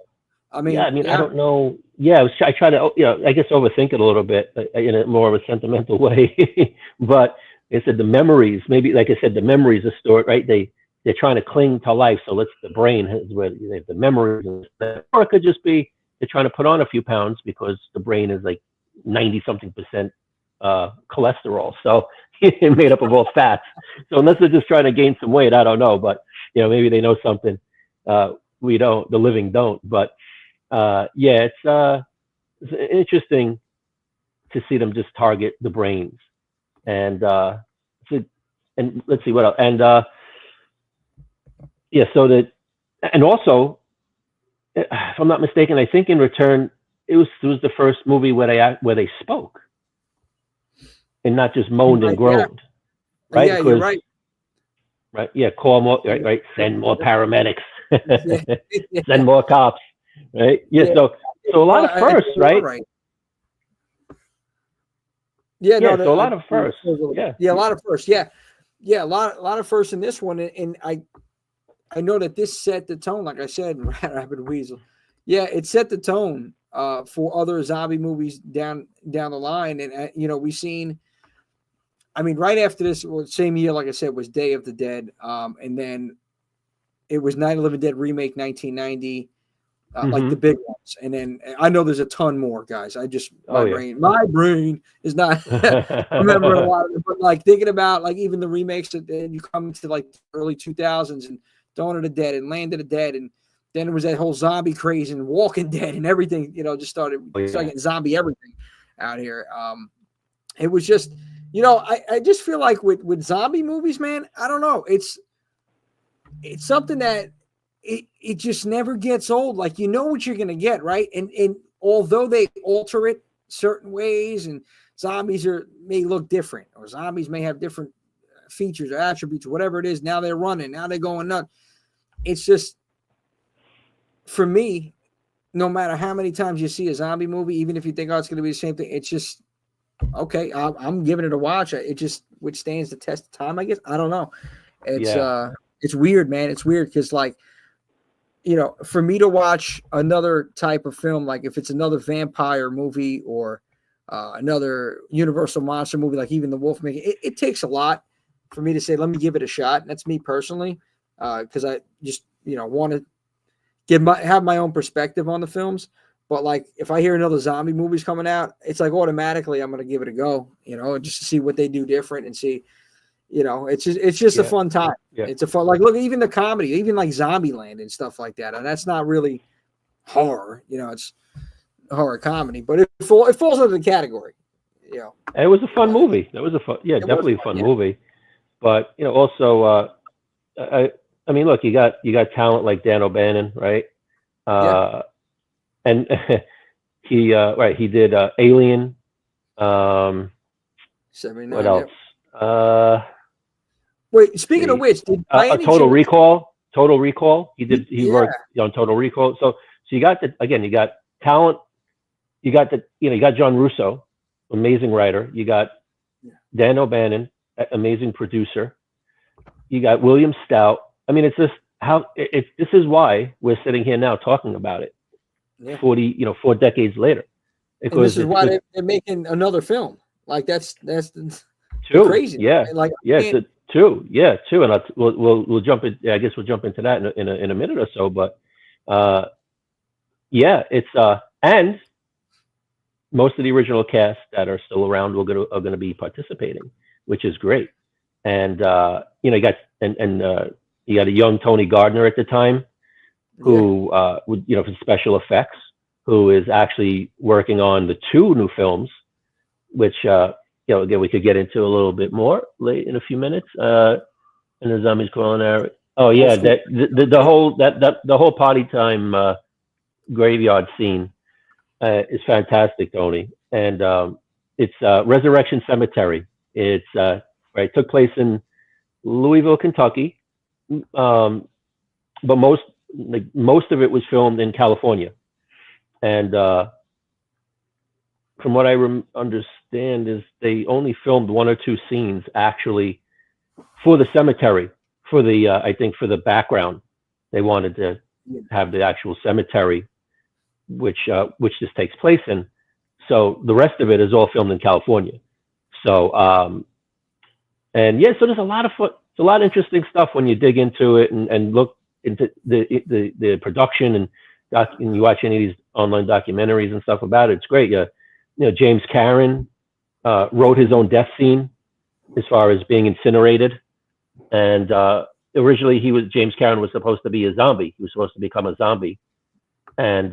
I don't know. I try to, I guess overthink it a little bit in a more of a sentimental way. But they said the memories, maybe, like I said, the memories are stored, right? They're trying to cling to life. So the brain is where they have the memories. Or it could just be they're trying to put on a few pounds because the brain is like 90-something% cholesterol. So it's made up of all fats. So unless they're just trying to gain some weight, I don't know. But, maybe they know something we don't, the living don't. But it's interesting to see them just target the brains, and let's see what else. And so that, and also, if I'm not mistaken, I think in Return it was the first movie where they spoke and not just moaned and groaned. Right? Yeah, you're right.
Right. Yeah. Call more. Right. Send more paramedics. Send more cops. Right. Yeah. So a lot of firsts, right?
Yeah. No.
So a lot of firsts. Yeah.
Yeah. A lot of firsts. Yeah. Yeah. A lot of firsts in this one, and I know that this set the tone, like I said, in Rapid Weasel. Yeah, it set the tone for other zombie movies down the line, and we've seen. I mean, right after this, same year, like I said, was Day of the Dead, and then it was Night of the Living Dead remake 1990, like the big ones. And then I know there's a ton more, guys. My brain is not remembering a lot of it, but like thinking about like even the remakes that you come to like early 2000s and Dawn of the Dead and Land of the Dead, and then it was that whole zombie craze and Walking Dead and everything. Just started getting zombie everything out here. It was just. I just feel like with zombie movies, man, I don't know. It's something that it just never gets old. Like, you know what you're gonna get, right? And although they alter it certain ways, and zombies may look different, or zombies may have different features or attributes, or whatever it is. Now they're running, now they're going nuts. It's just, for me, no matter how many times you see a zombie movie, even if you think, oh, it's going to be the same thing, it's just okay. I'm giving it a watch. It just withstands the test of time, I guess. I don't know. It's weird, man. It's weird because, like, for me to watch another type of film, like if it's another vampire movie or another Universal monster movie, like even the Wolfman, it takes a lot for me to say, let me give it a shot. And that's me personally, because I just want to have my own perspective on the films. But like, if I hear another zombie movie's coming out, it's like automatically I'm going to give it a go, just to see what they do different and see, it's just a fun time.
Yeah.
It's a fun, like, look, even the comedy, even like Zombieland and stuff like that. And that's not really horror, it's horror comedy, but it falls under the category.
It was a fun movie. That was definitely a fun movie. But, also, I mean, look, you got talent like Dan O'Bannon, right? And he did Alien. What else?
Wait, speaking of which, did
Total Recall. He worked on Total Recall. So you got talent. You got John Russo, amazing writer. You got Dan O'Bannon, amazing producer. You got William Stout. I mean, it's just this is why we're sitting here now talking about it. 4 decades later.
And this is why they're making another film. Like that's
two.
Crazy.
Yeah.
Like,
two. Yeah, two. And we'll jump in. I guess we'll jump into that in a minute or so. But it's and most of the original cast that are still around are going to be participating, which is great. And you got you got a young Tony Gardner at the time, who for special effects, who is actually working on the 2 new films, which again we could get into a little bit more late in a few minutes. And the zombies crawling there. Oh yeah, the whole party time graveyard scene is fantastic, Tony. And it's Resurrection Cemetery. It's took place in Louisville, Kentucky, but most of it was filmed in California. And from what I understand, is they only filmed 1 or 2 scenes actually for the cemetery. For the I think for the background, they wanted to have the actual cemetery, which this takes place in. So the rest of it is all filmed in California. So so there's a lot of interesting stuff when you dig into it and look into the production and you watch any of these online documentaries and stuff about it. It's great. James Cameron wrote his own death scene as far as being incinerated. And originally James Cameron was supposed to be a zombie. He was supposed to become a zombie. And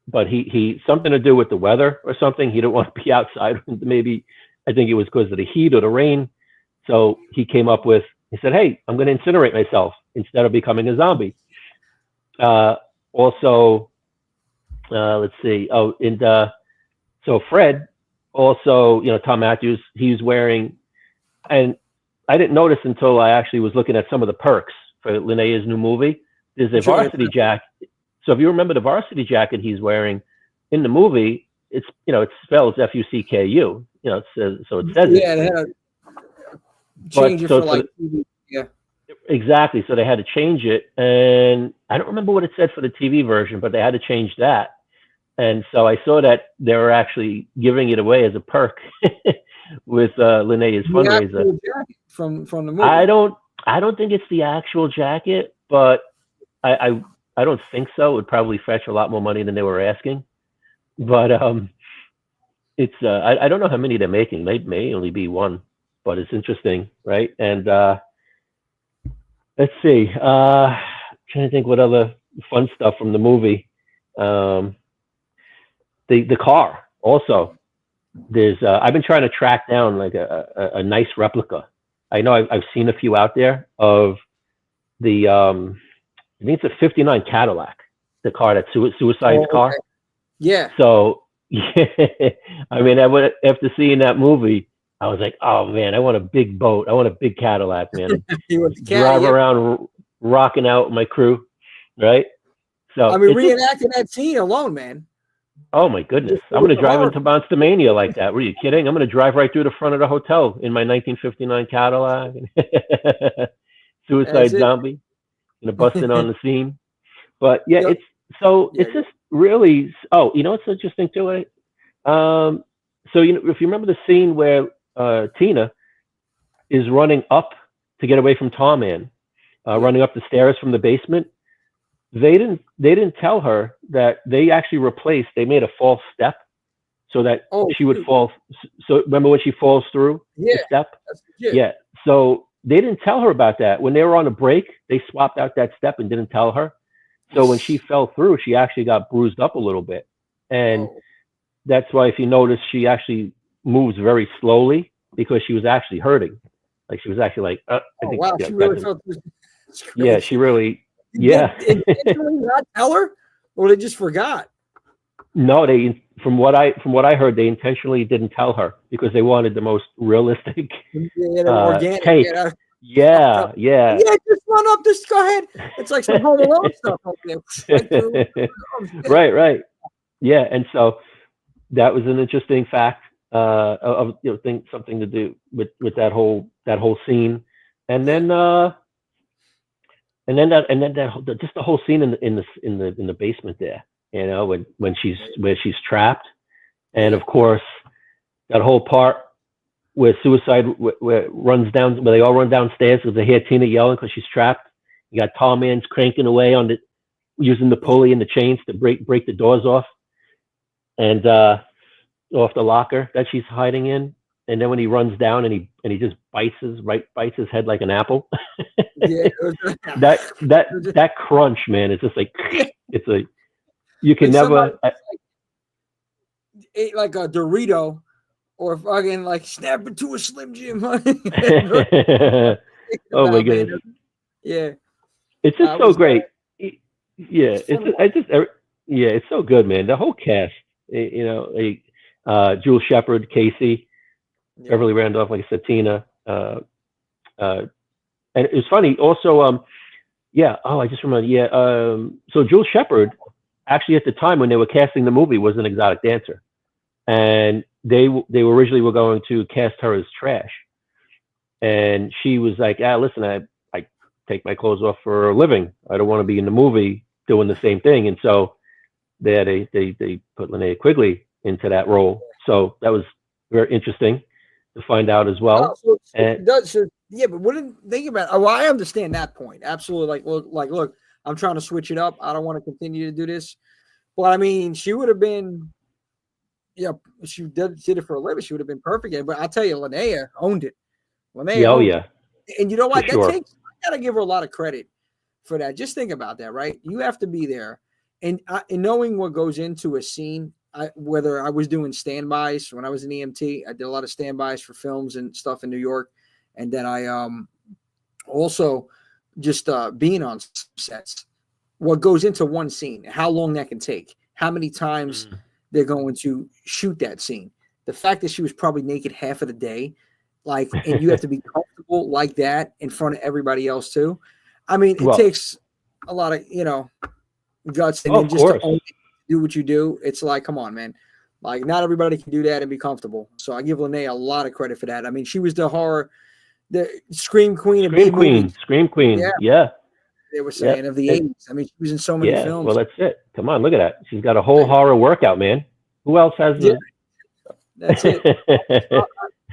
but he something to do with the weather or something. He didn't want to be outside. Maybe I think it was because of the heat or the rain. So he said, hey, I'm going to incinerate myself instead of becoming a zombie. Also, let's see. So Fred, also, Tom Matthews, he's wearing, and I didn't notice until I actually was looking at some of the perks for Linnea's new movie. There's a varsity jacket. So if you remember the varsity jacket he's wearing in the movie, it spells FUCKU. So it says it.
Yeah, they had to change it for TV. Yeah.
Exactly. So they had to change it, and I don't remember what it said for the TV version, but they had to change that. And so I saw that they were actually giving it away as a perk with Linnea's fundraiser
from the movie.
I don't think it's the actual jacket, but I don't think so. It would probably fetch a lot more money than they were asking. But it's I don't know how many they're making. May only be 1, but it's interesting, right? And let's see. Trying to think what other fun stuff from the movie. The car also. there's I've been trying to track down like a nice replica. I know I've seen a few out there of the I think it's a '59 Cadillac, the car that Suicide's
Oh,
car.
okay. Yeah.
So yeah, I mean, after seeing that movie, I was like, oh man, I want a big boat. I want a big Cadillac, man.
You want the cat?
Drive
Yeah.
around, rocking out with my crew, right?
I
So
mean,
it's just,
reenacting that scene alone, man.
oh my goodness,
Just
I'm
with
gonna
the
drive
horror.
into Monster like that. Were you kidding? I'm gonna drive right through the front of the hotel in my 1959 Cadillac.
That's
Suicide
it.
zombie, gonna bust in on the scene. But yeah,
Yep. Yeah.
it's just really. Oh, you know what's interesting too? So if you remember the scene where Tina is running up to get away from Tom Man, running up the stairs from the basement. They didn't tell her that they actually replaced. They made a false step so that
Oh,
she would
shoot.
fall. So remember when she falls through
Yeah.
the step?
That's legit.
Yeah. So they didn't tell her about that when they were on a break. They swapped out that step and didn't tell her. So when she fell through, she actually got bruised up a little bit, and
Oh,
that's why if you notice, she actually moves very slowly because she was actually hurting. Like she was actually like, I
oh
think,
wow.
yeah,
She really felt this. It's
yeah,
crazy.
she really,
Did
yeah.
they intentionally not tell her, or they just forgot?
No, they from what I heard, they intentionally didn't tell her because they wanted the most realistic
Yeah, they were organic.
take.
Yeah, fucked
Yeah,
up.
yeah.
Yeah, just run up. Just go ahead. It's like some Home Alone stuff up there. Right through.
Right, right. Yeah, and so that was an interesting fact of something to do with that whole scene, and
Yeah.
then just the whole scene in the basement there, when she's trapped, and
Yeah.
of course that whole part where Suicide where runs down, where they all run downstairs because they hear Tina yelling because she's trapped. You got Tall Man's cranking away on using the pulley and the chains to break the doors off, and off the locker that she's hiding in. And then when he runs down and he just bites his head like an apple.
Yeah.
that crunch, man, it's just like it's a you can
Like somebody
never.
ate like a Dorito or fucking like snap into a Slim Jim.
Oh my goodness,
Man. Yeah.
it's just
I
so
was
great. Yeah,
it's fun to watch.
yeah, it's so good, man. The whole cast, Jules Shepard, Casey,
Yeah.
Beverly Randolph, like I said, Tina, and it was funny. Also, yeah. Oh, I just remember. Yeah. So Jules Shepard, actually, at the time when they were casting the movie, was an exotic dancer, and they originally were going to cast her as Trash, and she was like, listen, I take my clothes off for a living. I don't want to be in the movie doing the same thing, and so they put Linnea Quigley into that role. So that was very interesting to find out as
Oh,
well.
so
And
it does. So, yeah, but wouldn't think about. Oh, well, I understand that point. Absolutely. Look. I'm trying to switch it up. I don't want to continue to do this. But I mean, she would have been. Yeah, she did it for a living. She would have been perfect. But I'll tell you, Linnea owned it. Linnea
oh
owned
yeah,
it. And you know
for
what? That
sure.
takes. I gotta give her a lot of credit for that. Just think about that, right? You have to be there, and knowing what goes into a scene. Whether I was doing standbys when I was an EMT, I did a lot of standbys for films and stuff in New York, and then I also just being on sets. What goes into one scene, how long that can take, how many times they're going to shoot that scene. The fact that she was probably naked half of the day, and you have to be comfortable like that in front of everybody else too. I mean, it
Well,
takes a lot of guts, and then
of
just to
course.
only do what you do. It's like, come on, man. Like, not everybody can do that and be comfortable. So I give Linnea a lot of credit for that. I mean, she was the Scream Queen of B movies.
Scream Queen. Yeah.
They were saying of the
And
80s. I mean, she was in so many
yeah,
films.
well, that's it. Come on, look at that. She's got a whole horror workout, man. Who else has
That's it.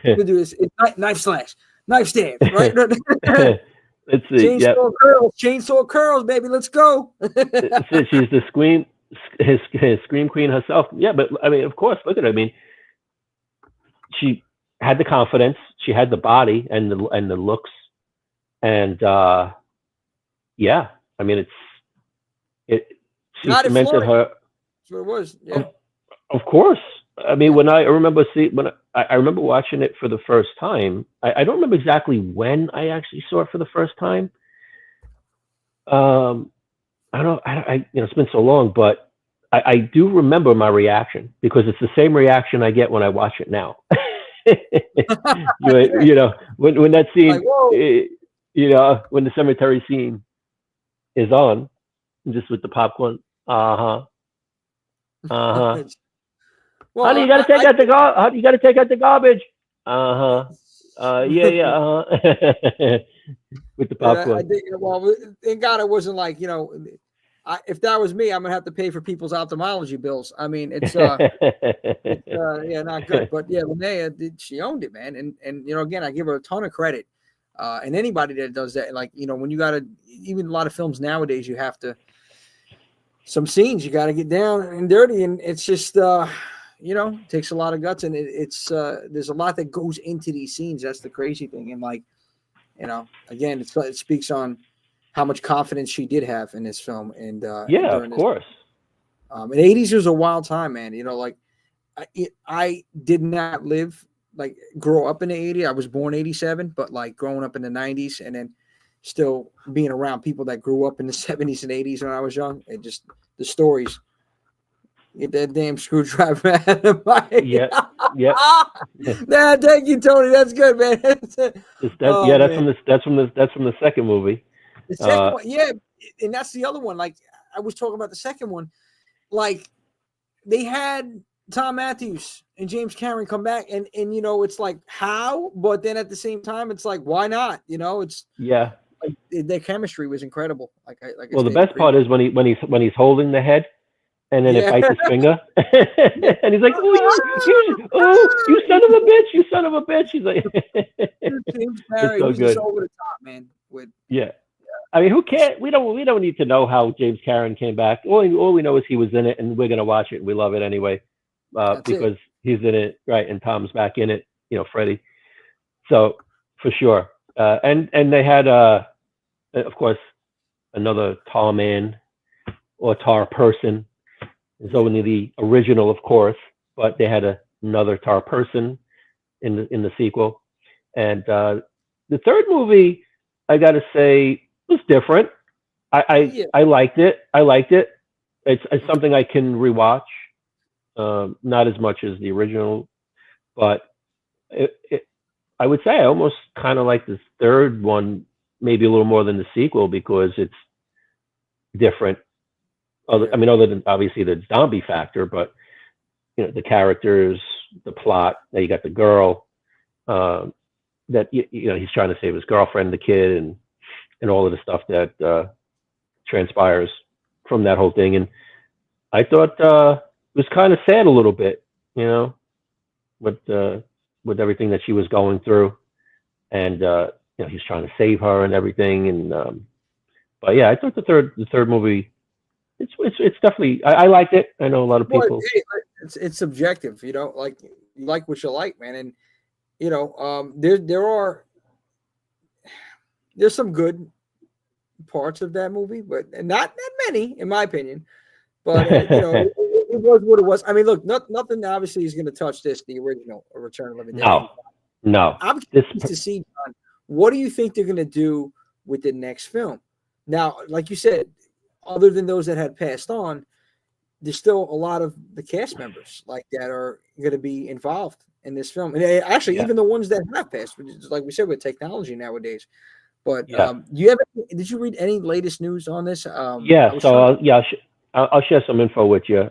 We do this. It's knife slash, knife stab, right?
Let's see.
Chainsaw curls, baby. Let's go.
She's the his Scream Queen herself. Yeah, but I mean, of course, look at her. I mean, she had the confidence, she had the body and the looks, and yeah, I mean, she
Not in
cemented
Florida.
her.
That's what it was. Yeah.
Of course, I mean, when I remember I remember watching it for the first time. I don't remember exactly when I actually saw it for the first time. Um, I don't. It's been so long, but I do remember my reaction because it's the same reaction I get when I watch it now.
Yeah.
When that
Like,
scene,
whoa.
when the cemetery scene is on, just with the popcorn. Uh huh. Uh huh.
Well,
Honey, you gotta take out the you gotta take out the garbage. Uh huh. Yeah, yeah. Uh-huh. With the
and I
popcorn.
think, well, thank God it wasn't like, if that was me, I'm gonna have to pay for people's ophthalmology bills. I mean, yeah, not good. But yeah, Linnea, she owned it, man. And again, I give her a ton of credit. And anybody that does that, like, when you gotta, even a lot of films nowadays, you have to, some scenes you got to get down and dirty, and it's just takes a lot of guts, and it's there's a lot that goes into these scenes. That's the crazy thing. And like, again, it speaks on how much confidence she did have in this film, and
Yeah, of
during this.
course.
And '80s was a wild time, man. Like I did not live, like, grow up in the '80s. I was born '87, but like growing up in the '90s, and then still being around people that grew up in the '70s and '80s when I was young, and just the stories. Get that damn screwdriver out of my.
Yeah, yeah.
Nah, thank you, Tony. That's good, man.
Yeah,
Oh man,
that's from the second movie.
the second one, yeah, and that's the other one. Like, I was talking about the second one. Like, they had Tom Matthews and James Cameron come back, and it's like, how? But then at the same time, it's like, why not? It's
Yeah.
like their chemistry was incredible.
Well, the best part is when he's holding the head, and then it
yeah.
bites his finger, and he's like, you son of a bitch, you son of a bitch." He's like,
James
it's
Cameron, he
so
was just
good.
over the top, man. With
Yeah. I mean, who cares? We don't need to know how James Cameron came back. All we know is he was in it, and we're gonna watch it. And we love it anyway,
that's it.
because he's in it, right? And Tom's back in it. Freddie. So for sure. And they had, of course, another tar man or tar person. It's only the original, of course, but they had another tar person in the sequel. And the third movie, I got to say, was different.
Yeah.
I liked it. It's something I can rewatch. Not as much as the original, but I would say I almost kind of like this third one, maybe a little more than the sequel, because it's different. I mean, other than obviously the zombie factor, but the characters, the plot. Now you got the girl that he's trying to save his girlfriend, the kid, and all of the stuff that transpires from that whole thing. And I thought it was kind of sad a little bit, with everything that she was going through, and he's trying to save her and everything. And but yeah, I thought the third movie, it's definitely, I liked it. I know a lot of
Well,
people.
it's subjective, like, you like what you like, man. And there's some good parts of that movie, but not that many, in my opinion. But it was what it was. I mean, look, nothing obviously is going to touch the original Return of the Living Dead.
No.
I'm curious to see, John, what do you think they're going to do with the next film? Now, like you said, other than those that had passed on, there's still a lot of the cast members like that are going to be involved in this film, and actually, even the ones that have passed, which is, like we said, with technology nowadays. But did you read any latest news on this?
I'll share some info with you.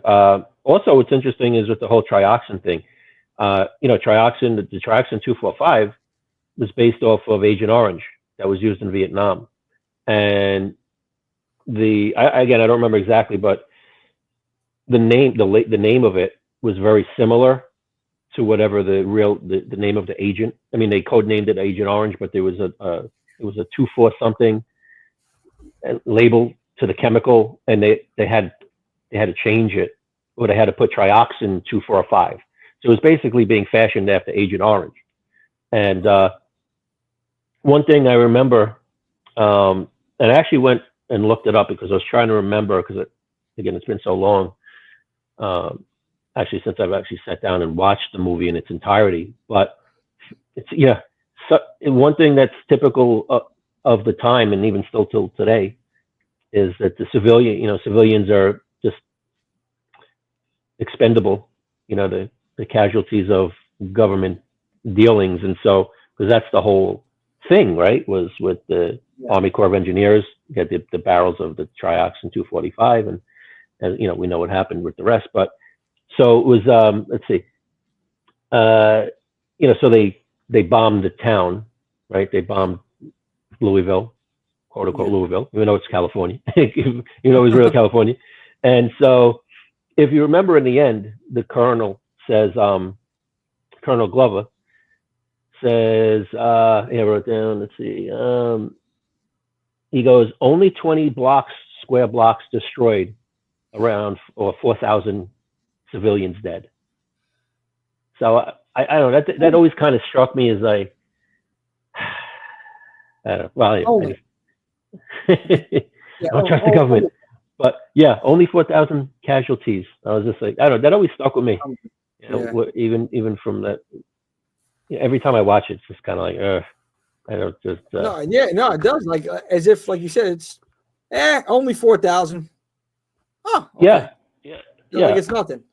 Also, what's interesting is with the whole trioxin thing. The trioxin 245 was based off of Agent Orange that was used in Vietnam, and I don't remember exactly, but the name of it was very similar to whatever the name of the agent. I mean, they codenamed it Agent Orange, but there was it was a 24 something label to the chemical, and they had to change it, or they had to put trioxin 245. So it was basically being fashioned after Agent Orange. And one thing I remember, and I actually went and looked it up because I was trying to remember, because again, it's been so long. actually since I've actually sat down and watched the movie in its entirety. But it's yeah, so one thing that's typical of the time, and even still till today, is that civilians are just expendable. The casualties of government dealings, and so because that's the whole thing, right? Was with the Army Corps of Engineers, you had the barrels of the trioxin 245, and we know what happened with the rest. But so it was, let's see, so they bombed the town, right? They bombed Louisville, quote unquote Louisville, even though it's California, it was real California. And so if you remember, in the end, the colonel says, Colonel Glover says, I wrote down, let's see, he goes, only 20 square blocks destroyed, around 4,000 civilians dead. So I don't know, that always kind of struck me as like, I don't know, well, I don't trust the government. But yeah, only 4,000 casualties. I was just like, I don't know, that always stuck with me. Even from that, every time I watch it, it's just kind of like, I don't just.
No, it does. Like as if, like you said, it's only 4,000. Oh, okay.
Yeah.
Like it's nothing.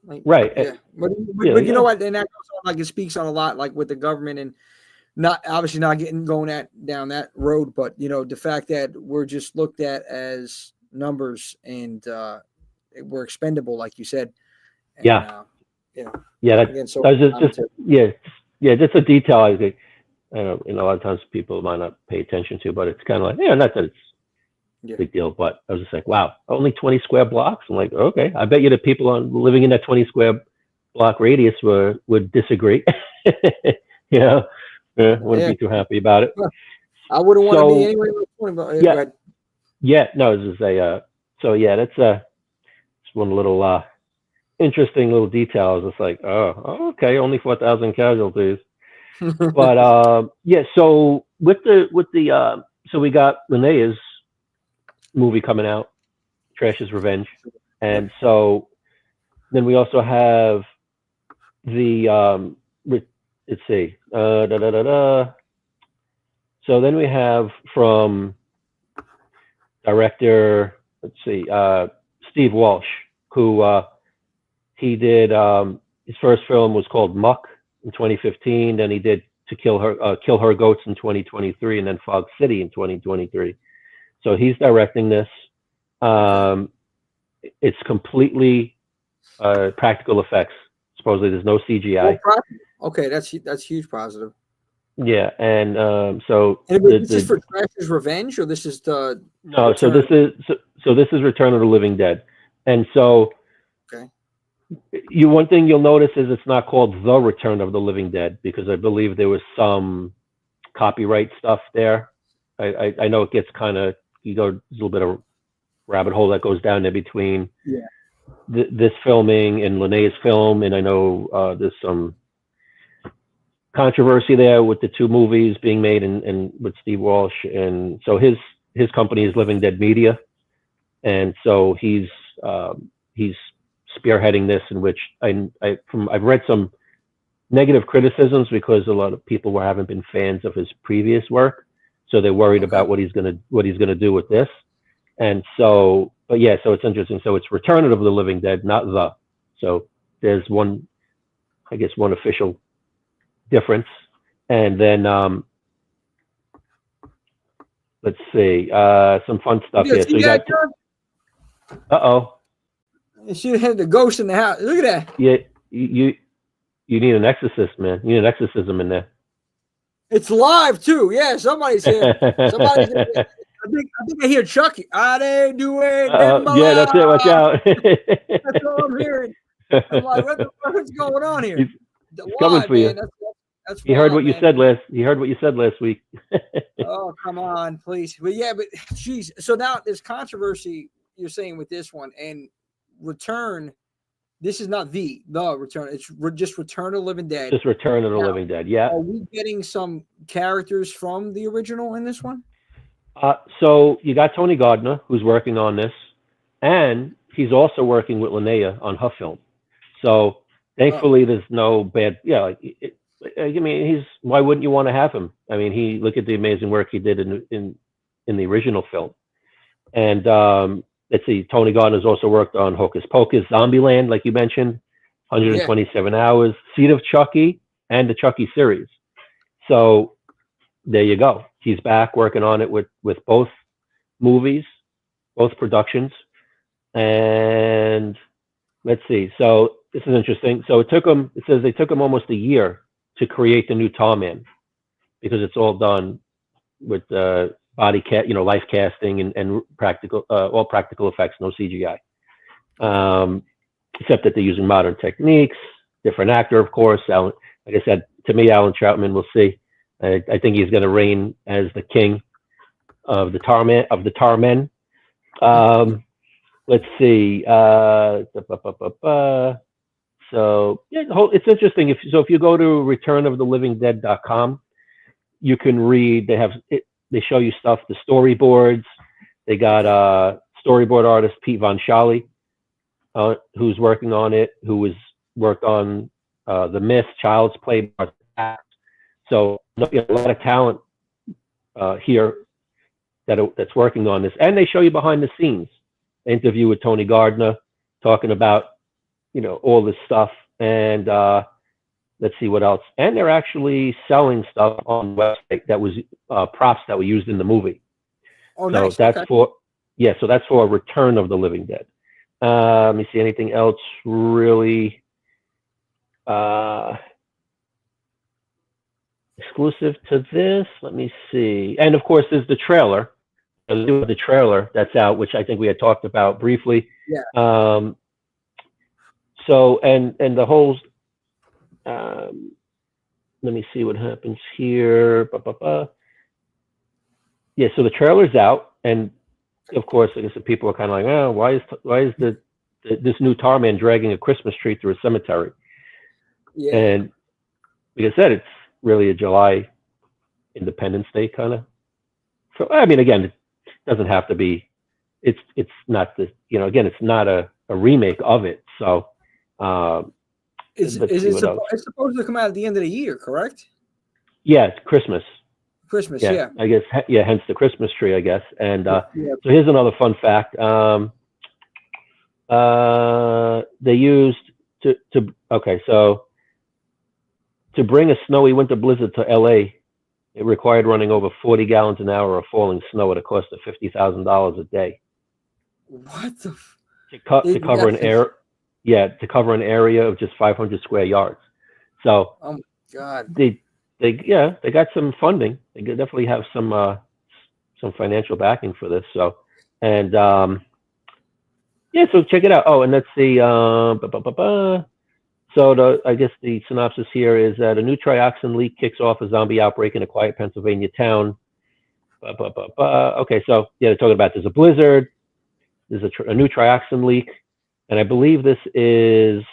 Like,
right.
Yeah. But you know what? And that goes on, like it speaks on a lot, like with the government and obviously not going down that road, but the fact that we're just looked at as numbers and we're expendable, like you said. And,
That's just a detail I think a lot of times people might not pay attention to, but it's kind of like, not that it's a big deal, but I was just like, wow, only 20 square blocks. I'm like, okay, I bet you the people living in that 20 square block radius would disagree. Wouldn't be too happy about it.
I wouldn't want to be anywhere like 20, but
no, it's just that's it's one little interesting little detail. I was just like, oh, okay, only 4,000 casualties. But so with the so we got Linnea's movie coming out, Trash's Revenge, and so then we also have the let's see, so then we have from director, let's see, Steve Walsh, who he did his first film was called Muck in 2015. Then he did To Kill Her Goats in 2023, and then Fog City in 2023. So he's directing this. It's completely practical effects. Supposedly, there's no CGI.
Okay, that's huge positive.
Yeah, and so
this is for Trash's Revenge, or this is the
no. So this is Return of the Living Dead, and so one thing you'll notice is it's not called The Return of the Living Dead, because I believe there was some copyright stuff there. I know it gets kind of, there's a little bit of rabbit hole that goes down there between this filming and Linnea's film, and I know there's some controversy there with the two movies being made and with Steve Walsh, and so his company is Living Dead Media, and so he's spearheading this, in which I've read some negative criticisms because a lot of people haven't been fans of his previous work, so they're worried about what he's gonna do with this, and so so it's interesting. So it's Return of the Living Dead, not The. So there's one official difference, and then let's see, some fun stuff here. So you got
she had the ghost in the house. Look at that.
Yeah, you need an exorcist, man. You need an exorcism in there.
It's live too. Yeah, somebody's here. Somebody's here. I think I hear Chucky. Are they doing?
Yeah, that's it. Watch out.
That's all I'm hearing. I'm like, what's going on here?
He's coming for you.
That's
he heard what you said last. He heard what you said last week.
Oh, come on, please. But geez. So now there's controversy, you're saying, with this one, and Return. This is not the Return. It's just Return of the Living Dead.
Just Return of the Living Dead. Yeah.
Are we getting some characters from the original in this one?
So you got Tony Gardner, who's working on this, and he's also working with Linnea on her film. So thankfully, there's no bad. Yeah, like, I mean, why wouldn't you want to have him? I mean, look at the amazing work he did in the original film. And let's see, Tony Gardner's also worked on Hocus Pocus, Zombieland, like you mentioned,
Yeah.
127 Hours, Seed of Chucky, and the Chucky series. So there you go. He's back working on it with both movies, both productions. And let's see. So this is interesting. So it says they took him almost a year to create the new Tarman because it's all done with life casting and practical, all practical effects, no CGI. Except that they're using modern techniques, different actor, of course. Like I said, to me, Alan Troutman, we'll see. I think he's going to reign as the king of the Tarmen. Let's see. So yeah, it's interesting. If you go to returnofTheLivingDead.com, you can read. They show you stuff, the storyboards. They got storyboard artist Pete Von Schally, who's working on it, who has worked on The Mist, Child's Play. So a lot of talent here that's working on this. And they show you behind the scenes. An interview with Tony Gardner talking about, all this stuff. And let's see what else. And they're actually selling stuff on the website that was props that were used in the movie.
Oh,
so
nice.
That's
okay.
so that's for Return of the Living Dead. Let me see anything else really exclusive to this. Let me see. And of course, there's the trailer. The trailer that's out, which I think we had talked about briefly.
Yeah.
So and the whole. Let me see what happens here. Yeah, so the trailer's out, and of course, I guess the people are kind of like, oh, why is this new Tarman dragging a Christmas tree through a cemetery?
Yeah.
And like I said, it's really a July Independence Day kind of. So I mean, again, it doesn't have to be. It's not the again, it's not a remake of it. So.
It's supposed to come out at the end of the year, correct?
Yeah, it's Christmas.
Christmas, yeah.
I guess, hence the Christmas tree, I guess. And so here's another fun fact. They used to bring a snowy winter blizzard to LA, it required running over 40 gallons an hour of falling snow at a cost of $50,000 a day.
What the?
To cover an area. Yeah, to cover an area of just 500 square yards. So,
oh my God,
they got some funding. They definitely have some financial backing for this. So, and so check it out. Oh, and let's see. So I guess the synopsis here is that a new trioxin leak kicks off a zombie outbreak in a quiet Pennsylvania town. Okay, so they're talking about there's a blizzard. There's a new trioxin leak. And I believe this is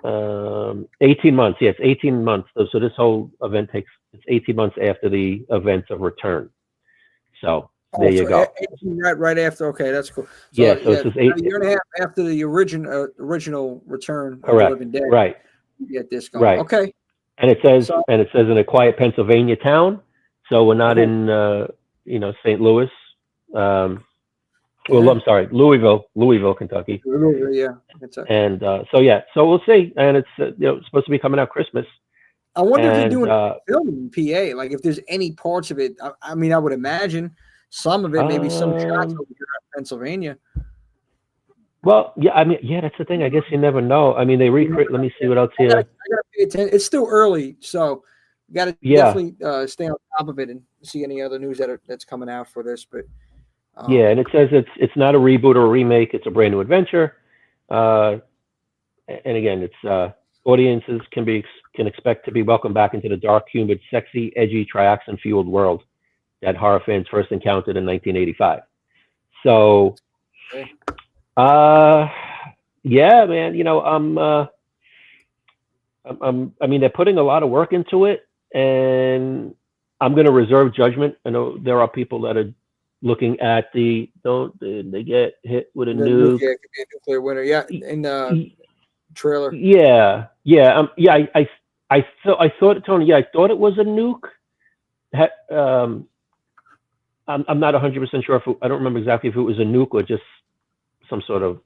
18 months. Yeah, it's 18 months. So this whole event it's 18 months after the events of Return. So there you go.
18 right after. Okay, that's cool. So,
yeah, so it's
a year and a half after the original Return of the Living Dead.
Right.
You get this going.
Right.
Okay.
And it says in a quiet Pennsylvania town. So we're not in St. Louis. Well, I'm sorry, Louisville, Kentucky.
Yeah.
And so we'll see. And it's supposed to be coming out Christmas.
I wonder if they're doing filming in PA. Like if there's any parts of it. I mean, I would imagine some of it, maybe some shots over here in Pennsylvania.
Well, yeah, I mean, that's the thing. I guess you never know. I mean, they recreate. Let me see what else here.
I gotta pay attention. It's still early, so you got to definitely stay on top of it and see any other news that's coming out for this. But
and it says it's not a reboot or a remake. It's a brand new adventure. And again, it's audiences can expect to be welcomed back into the dark, humid, sexy, edgy, trioxin-fueled world that horror fans first encountered in 1985. So, yeah, man. I mean, they're putting a lot of work into it, and I'm going to reserve judgment. I know there are people that are looking at they get hit with a nuke.
Yeah, it could be a nuclear winter. Yeah, and trailer.
Yeah, yeah, yeah. I thought, Tony. Yeah, I thought it was a nuke. I'm not 100% sure if I don't remember exactly if it was a nuke or just some sort of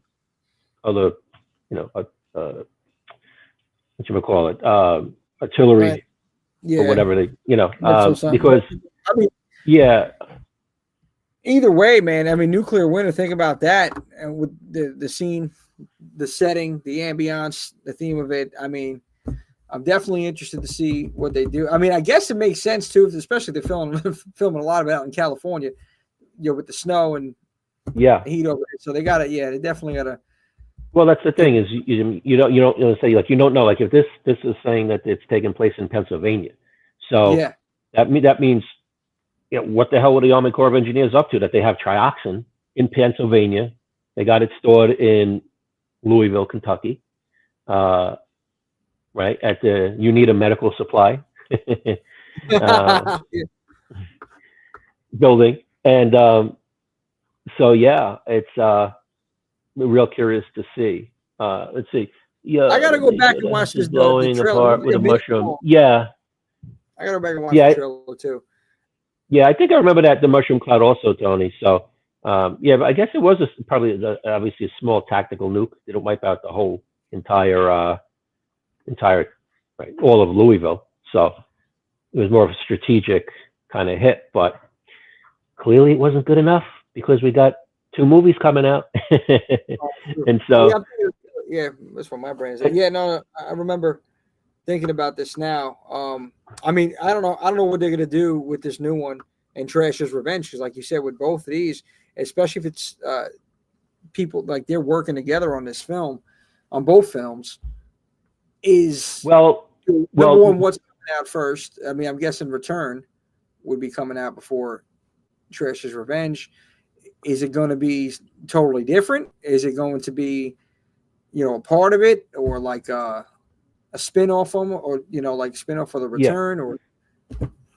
other, what you would call it, artillery
Right. Yeah.
or whatever they,
Missile something.
because
I mean,
yeah,
either way, man. I mean, nuclear winter. Think about that, and with the scene, the setting, the ambiance, the theme of it. I mean, I'm definitely interested to see what they do. I mean, I guess it makes sense too, especially if they're filming a lot of it out in California, with the snow and
yeah.
heat over it. So they got to, they definitely got to.
Well, that's the thing is you don't say, like, you don't know, like, if this is saying that it's taking place in Pennsylvania, so
Yeah.
that means, what the hell were the Army Corps of Engineers up to that they have trioxin in Pennsylvania? They got it stored in Louisville, Kentucky, right at the Unita Medical Supply building, and so yeah, it's real curious to see. Let's see. Yeah,
I gotta go back and watch this
blowing
the trailer.
apart with a mushroom. Yeah,
I gotta go back and watch the trailer too.
Yeah, I think I remember that, the mushroom cloud also, Tony. So yeah, but I guess it was probably obviously a small tactical nuke. They don't wipe out the whole entire right, all of Louisville. So it was more of a strategic kind of hit, but clearly it wasn't good enough because we got 2 movies coming out. And so
yeah, that's what my brain is. Yeah, no, I remember thinking about this now. I mean, I don't know what they're gonna do with this new one and Trash's Revenge, because like you said, with both of these, especially if it's people like they're working together on this film, on both films, is number one, what's coming out first? I mean, I'm guessing Return would be coming out before Trash's Revenge. Is it going to be totally different? Is it going to be, a part of it, or like a spin-off from, or like spin-off for the Return, or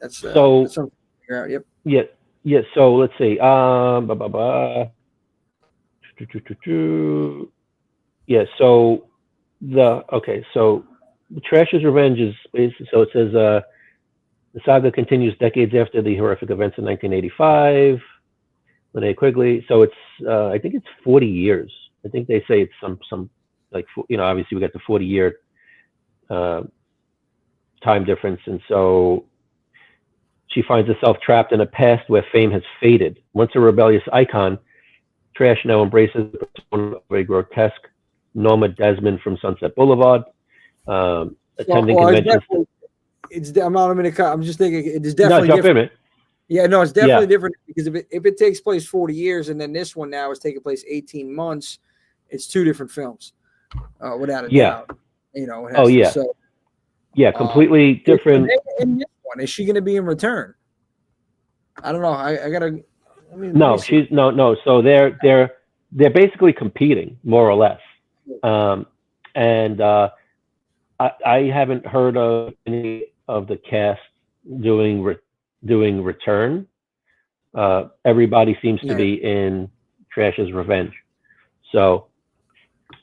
that's something to figure out. Yep.
Yeah. So let's see. Yeah. So So Trash's Revenge is basically, so it says the saga continues decades after the horrific events in 1985. Linnea Quigley. So it's I think it's 40 years. I think they say it's some like, obviously we got the 40-year time difference, and so she finds herself trapped in a past where fame has faded. Once a rebellious icon, Trash now embraces the persona of a grotesque Norma Desmond from Sunset Boulevard, attending conventions.
I'm just thinking it's definitely different. Yeah, no, it's definitely different, because if it takes place 40 years and then this one now is taking place 18 months, it's 2 different films, without a doubt. So,
completely different.
In this one, is she going to be in Return? I don't know. I gotta.
No, she's no. So they're basically competing, more or less. And I haven't heard of any of the cast doing Return. Everybody seems to be in Trash's Revenge. So,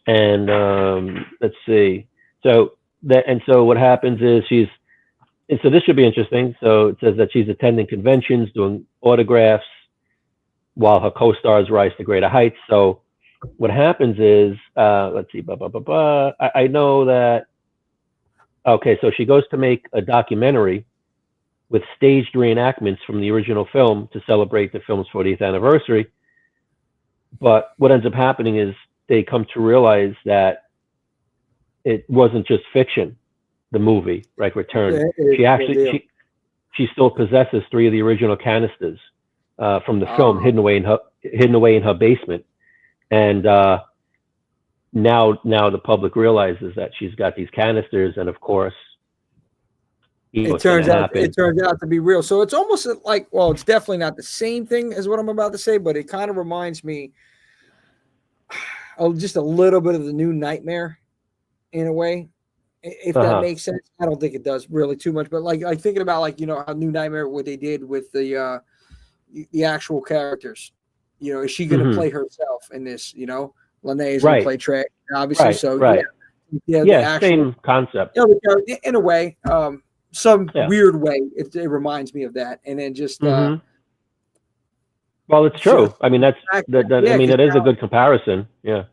and let's see. So what happens is so this should be interesting. So it says that she's attending conventions, doing autographs, while her co-stars rise to greater heights. So what happens is, let's see, I know that. Okay, so she goes to make a documentary with staged reenactments from the original film to celebrate the film's 40th anniversary. But what ends up happening is they come to realize that it wasn't just fiction, the movie, like Return. She still possesses 3 of the original canisters from the film hidden away in her basement. And now the public realizes that she's got these canisters, and of course,
it turns out to be real. So it's almost like, well, it's definitely not the same thing as what I'm about to say, but it kind of reminds me of just a little bit of the new Nightmare in a way, if that makes sense. I don't think it does really too much, but like thinking about, like, how New Nightmare, what they did with the actual characters. Is she going to play herself in this? Linnea is going to play Trey, obviously. Yeah, the
Yeah,
actual,
same concept.
you know, in a way, some
Yeah.
weird way, it reminds me of that. And then just,
Well, it's true. I mean, that's that. I
yeah,
mean,
'cause
it is a
now,
good comparison. Yeah.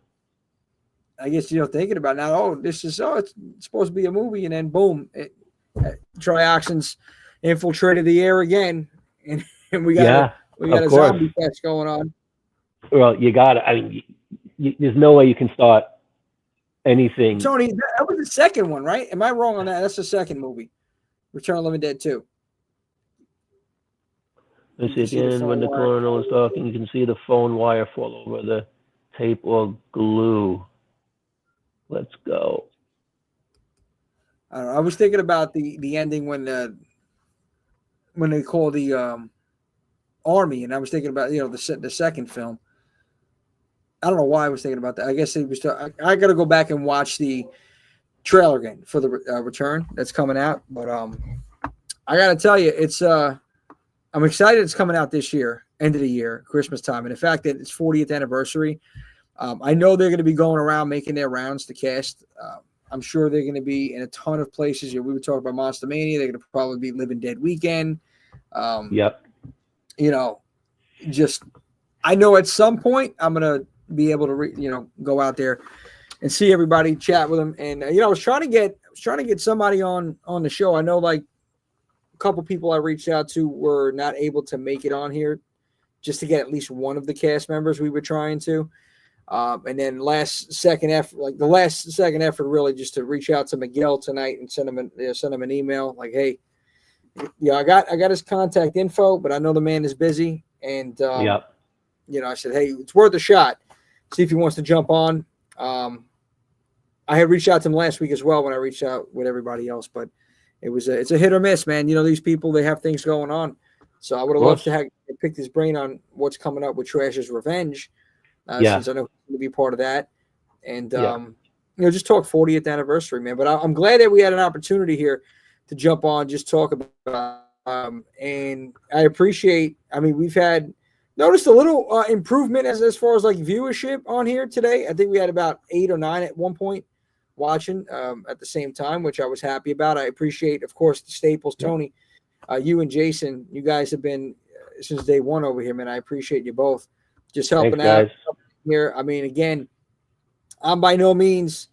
I guess, you know, thinking about now, oh, it's supposed to be a movie, and then boom, trioxins infiltrated the air again, and we got
Yeah. Of
a
course.
zombie fest going on.
Well, you got it. I mean, there's no way you can start anything.
Tony, that was the second one, right? Am I wrong on that? That's the second movie, Return of the Living Dead 2.
Let's
You
see,
can
at
see
the
the
end, when
phone
the
wire.
coroner was talking, you can see the phone wire fall over the tape or glue. Let's go.
I don't know. I was thinking about the ending when they call the army, and I was thinking about, you know, the second film. I don't know why I was thinking about that. I guess it was. I got to go back and watch the trailer again for the return that's coming out. But I got to tell you, it's I'm excited it's coming out this year, end of the year, Christmas time, and the fact that it's 40th anniversary. I know they're going to be going around making their rounds to cast. I'm sure they're going to be in a ton of places. You know, we were talking about Monster Mania. They're going to probably be Living Dead Weekend.
Yep.
You know, just I know at some point I'm going to be able to go out there and see everybody, chat with them. And you know, I was trying to get somebody on the show. I know, like, a couple people I reached out to were not able to make it on here, just to get at least one of the cast members we were trying to. And then last second effort really, just to reach out to Miguel tonight and send him an email like, hey, yeah, I got his contact info, but I know the man is busy. And
Yep.
you know, I said, hey, it's worth a shot. See if he wants to jump on. I had reached out to him last week as well when I reached out with everybody else, but it's a hit or miss, man. You know, these people, they have things going on. So I would have loved to have picked his brain on what's coming up with Trash's Revenge, since I know he's going to be part of that. And, you know, just talk 40th anniversary, man. But I'm glad that we had an opportunity here to jump on, just talk about and I appreciate, I mean, we've noticed a little improvement as far as like viewership on here today. I think we had about 8 or 9 at one point watching at the same time, which I was happy about. I appreciate, of course, the staples, Tony, you and Jason. You guys have been since day one over here, man. I appreciate you both just helping out here. I mean, again, I'm by no means,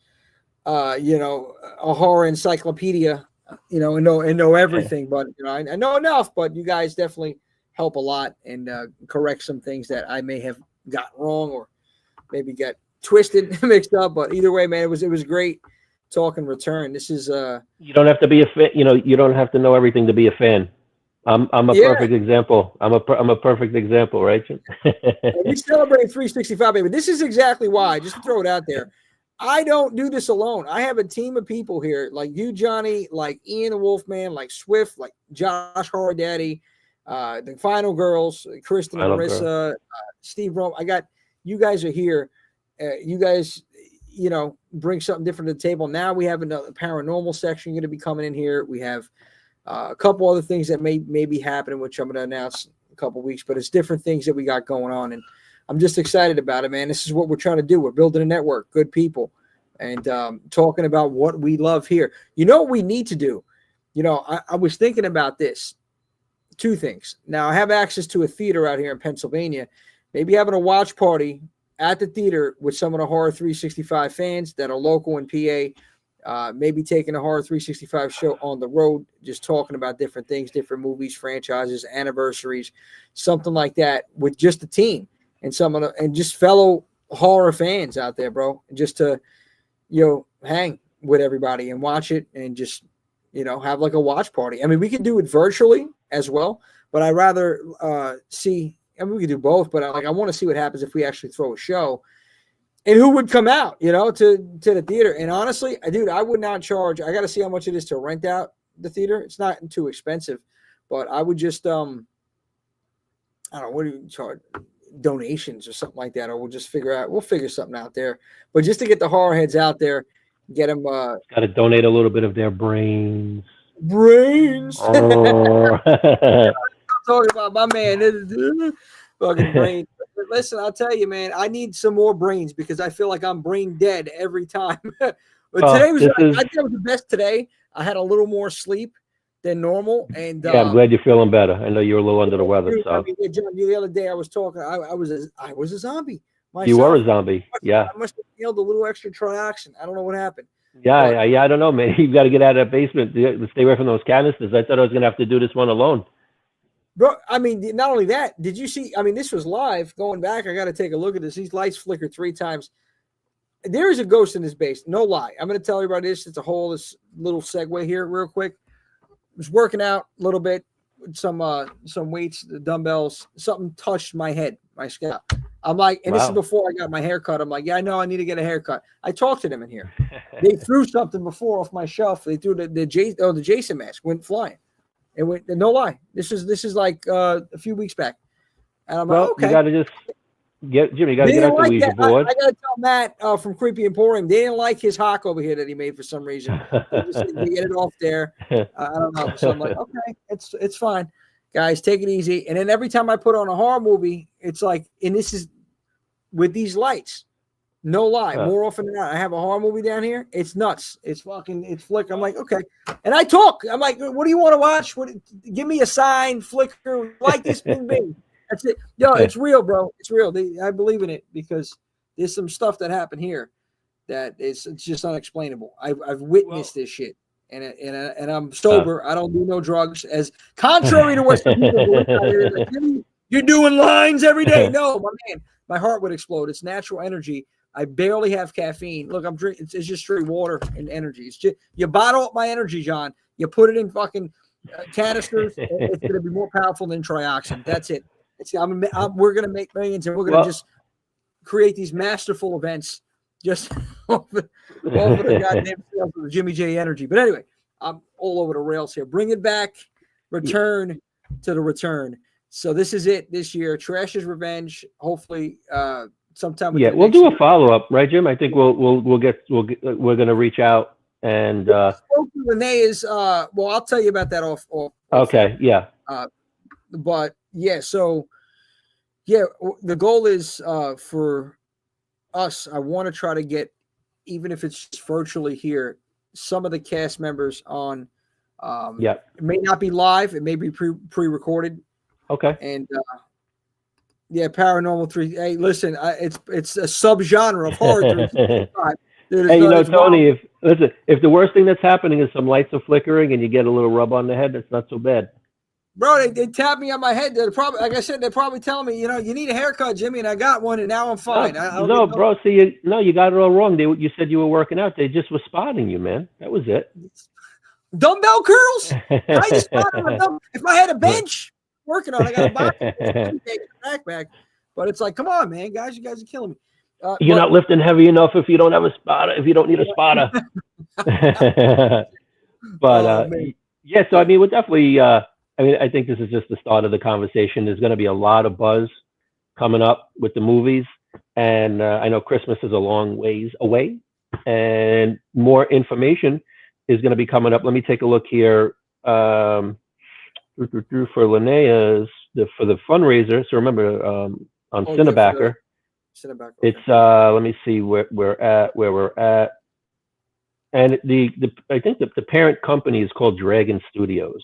you know, a horror encyclopedia, you know, and know everything, but you know, I know enough. But you guys definitely help a lot and correct some things that I may have got wrong or maybe got twisted, mixed up. But either way, man, it was great talking return. This is
you don't have to be a fan, you know, you don't have to know everything to be a fan. I'm a perfect example. I'm a perfect example, right?
We celebrate 365, baby. This is exactly why, just to throw it out there. I don't do this alone. I have a team of people here, like you, Johnny, like Ian the Wolfman, like Swift, like Josh Horror Daddy, the Final Girls, Kristen and Marissa, Steve Rome. I got you guys are here. You guys, you know, bring something different to the table. Now we have another paranormal section going to be coming in here. We have a couple other things that may be happening, which I'm going to announce in a couple of weeks, but it's different things that we got going on. And I'm just excited about it, man. This is what we're trying to do. We're building a network, good people, and talking about what we love here. You know what we need to do? You know, I was thinking about this. 2 things. Now, I have access to a theater out here in Pennsylvania. Maybe having a watch party at the theater with some of the Horror 365 fans that are local in PA. Maybe taking a Horror 365 show on the road, just talking about different things, different movies, franchises, anniversaries, something like that with just the team. And just fellow horror fans out there, bro, just to, you know, hang with everybody and watch it and just, you know, have like a watch party. I mean, we can do it virtually as well, but I rather see, I mean, we can do both, but I want to see what happens if we actually throw a show and who would come out, you know, to the theater. And honestly, dude, I would not charge. I got to see how much it is to rent out the theater. It's not too expensive, but I would just, I don't know, what do you charge? Donations or something like that, or we'll figure something out there. But just to get the horror heads out there, get them got
to donate a little bit of their brains.
I'm talking about my man, fucking brains. Listen, I'll tell you, man, I need some more brains because I feel like I'm brain dead every time. But today was, I think it was the best today. I had a little more sleep than normal. And
yeah, I'm glad you're feeling better. I know you were a little under the weather. So
I mean, John, the other day I was talking, I was a zombie myself.
You were a zombie. Yeah.
I must have inhaled a little extra trioxin. I don't know what happened.
Yeah, I don't know, man. You've got to get out of that basement. Stay away from those canisters. I thought I was going to have to do this one alone.
Bro, I mean, not only that, did you see? I mean, this was live. Going back, I got to take a look at this. These lights flickered 3 times. There is a ghost in this base. No lie. I'm going to tell you about this. It's a whole this little segue here, real quick. I was working out a little bit, some weights, the dumbbells. Something touched my head, my scalp. I'm like, and this is before I got my hair cut. I'm like, yeah, I know I need to get a haircut. I talked to them in here. They threw something before off my shelf. They threw the Jason mask, went flying. It went, no lie. This is like a few weeks back. And I'm like, okay.
You got to just get, Jimmy, you got to get out the Ouija board.
I got to tell Matt from Creepy Emporium, they didn't like his hawk over here that he made for some reason. They just didn't get it off there. I don't know. So I'm like, okay, it's fine. Guys, take it easy. And then every time I put on a horror movie, it's like, and this is with these lights, no lie, more often than not, I have a horror movie down here. It's nuts. It's flicker. I'm like, okay. And I talk. I'm like, what do you want to watch? Give me a sign, flicker, like this thing. That's it. Yo, it's real, bro. It's real. I believe in it because there's some stuff that happened here that it's just unexplainable. I've witnessed this shit. And I'm sober. I don't do no drugs. As contrary to what some people do, like, you're doing lines every day. No, my man, my heart would explode. It's natural energy. I barely have caffeine. Look, I'm drinking. It's just straight water and energy. It's just you bottle up my energy, John. You put it in fucking canisters. It's going to be more powerful than trioxin. That's it. We're going to make millions, and we're going to just create these masterful events. Just over the goddamn sales of the Jimmy J Energy. But anyway, I'm all over the rails here. Bring it back. Return to the return. So this is it this year. Trash's Revenge. Hopefully, sometime.
Yeah, we'll do a follow up, right, Jim? I think we're going to reach out and.
Renee is. Well, I'll tell you about that off.
Okay. Yeah.
But yeah, so yeah, the goal is for us, I want to try to get, even if it's virtually here, some of the cast members on. It may not be live. It may be pre-recorded.
Okay.
And yeah, Paranormal 3. Hey, listen, it's a subgenre of horror. 365.
Hey, Tony, if the worst thing that's happening is some lights are flickering and you get a little rub on the head, that's not so bad.
Bro, they tapped me on my head. They're probably, like I said, they're probably telling me, you need a haircut, Jimmy, and I got one, and now I'm fine.
No, bro. See, you got it all wrong. You said you were working out. They just were spotting you, man. That was it.
Dumbbell curls. I just if I had a bench working on, I got a backpack. But it's like, come on, man, guys, you guys are killing me.
You're not lifting heavy enough if you don't have a spotter. If you don't need a spotter. But yeah, so I mean, we're definitely. I think this is just the start of the conversation. There's going to be a lot of buzz coming up with the movies. And I know Christmas is a long ways away. And more information is going to be coming up. Let me take a look here for Linnea's, for the fundraiser. So remember, on Cinebacker, it's, let me see where we're at. And I think the parent company is called Dragon Studios.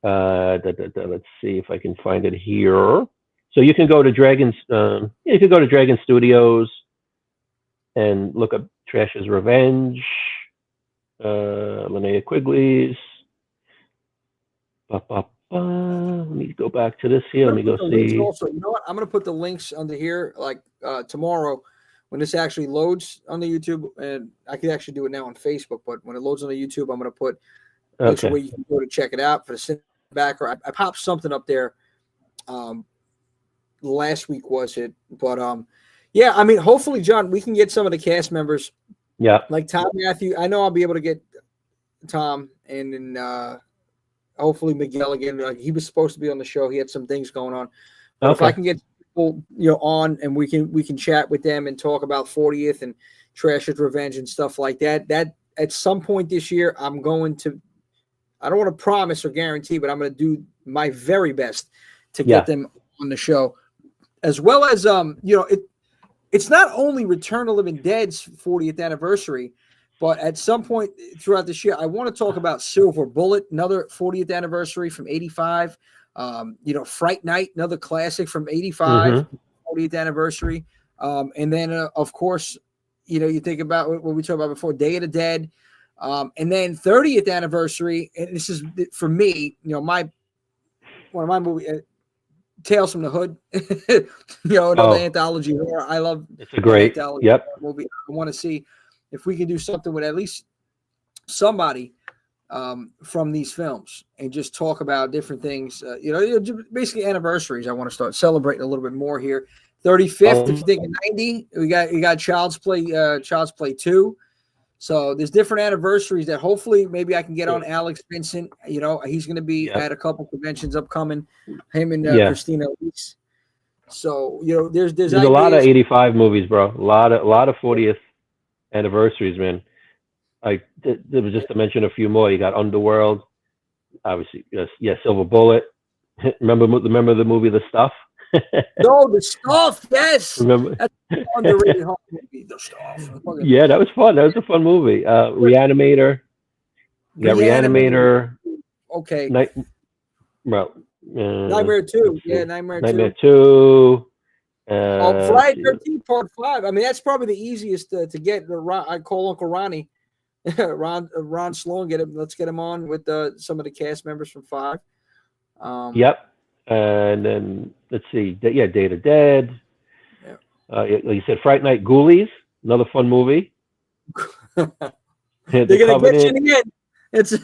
Let's see if I can find it here. So you can go to Dragon Studios and look up Trash's Revenge, Linnea Quigley's. Let me go back to this here. Let me go see.
Also, you know what? I'm going to put the links under here, like tomorrow when this actually loads on the YouTube, and I can actually do it now on Facebook, but when it loads on the YouTube, I'm going to put links where you can go to check it out for the Cinebacker. I popped something up there last week, was it? But yeah, I mean, hopefully, John, we can get some of the cast members.
Yeah. Like
Tom Matthew. I know I'll be able to get Tom, and then hopefully Miguel again. Like, he was supposed to be on the show. He had some things going on. But if I can get people, on, and we can chat with them and talk about 40th and Trash's Revenge and stuff like that. That at some point this year, I'm going to. I don't want to promise or guarantee, but I'm going to do my very best to get them on the show. as well as it's not only Return of the Living Dead's 40th anniversary, but at some point throughout this year, I want to talk about Silver Bullet, another 40th anniversary from '85. Fright Night, another classic from '85, 40th anniversary. And then, of course, you think about what we talked about before, Day of the Dead. And then 30th anniversary, and this is for me, one of my movies, Tales from the Hood. Another anthology horror. I love.
It's a great
movie. I want to see if we can do something with at least somebody from these films and just talk about different things. Basically anniversaries. I want to start celebrating a little bit more here. 35th, if you think of 90, we got Child's Play 2. So there's different anniversaries that hopefully maybe I can get on Alex Vincent. He's going to be at a couple conventions upcoming. Him and Christina Elise. So there's
a lot of '85 movies, bro. A lot of 40th anniversaries, man. There was just to mention a few more. You got Underworld, obviously. Yes, Silver Bullet. Remember the movie The Stuff?
No, The Stuff. Yes.
Remember?
That's an underrated horror movie. The Stuff.
Yeah, that was fun. That was a fun movie. Reanimator. Yeah, Reanimator.
Okay.
Nightmare
2. Yeah, Nightmare 2.
Nightmare 2.
Friday 13th Part 5. I mean, that's probably the easiest to get. I call Uncle Ronnie, Ron Sloan. Let's get him on with some of the cast members from 5.
Yep. And then let's see. Day of the Dead. Yeah. You said Fright Night, Ghoulies, another fun movie.
They're gonna get you in the end. It's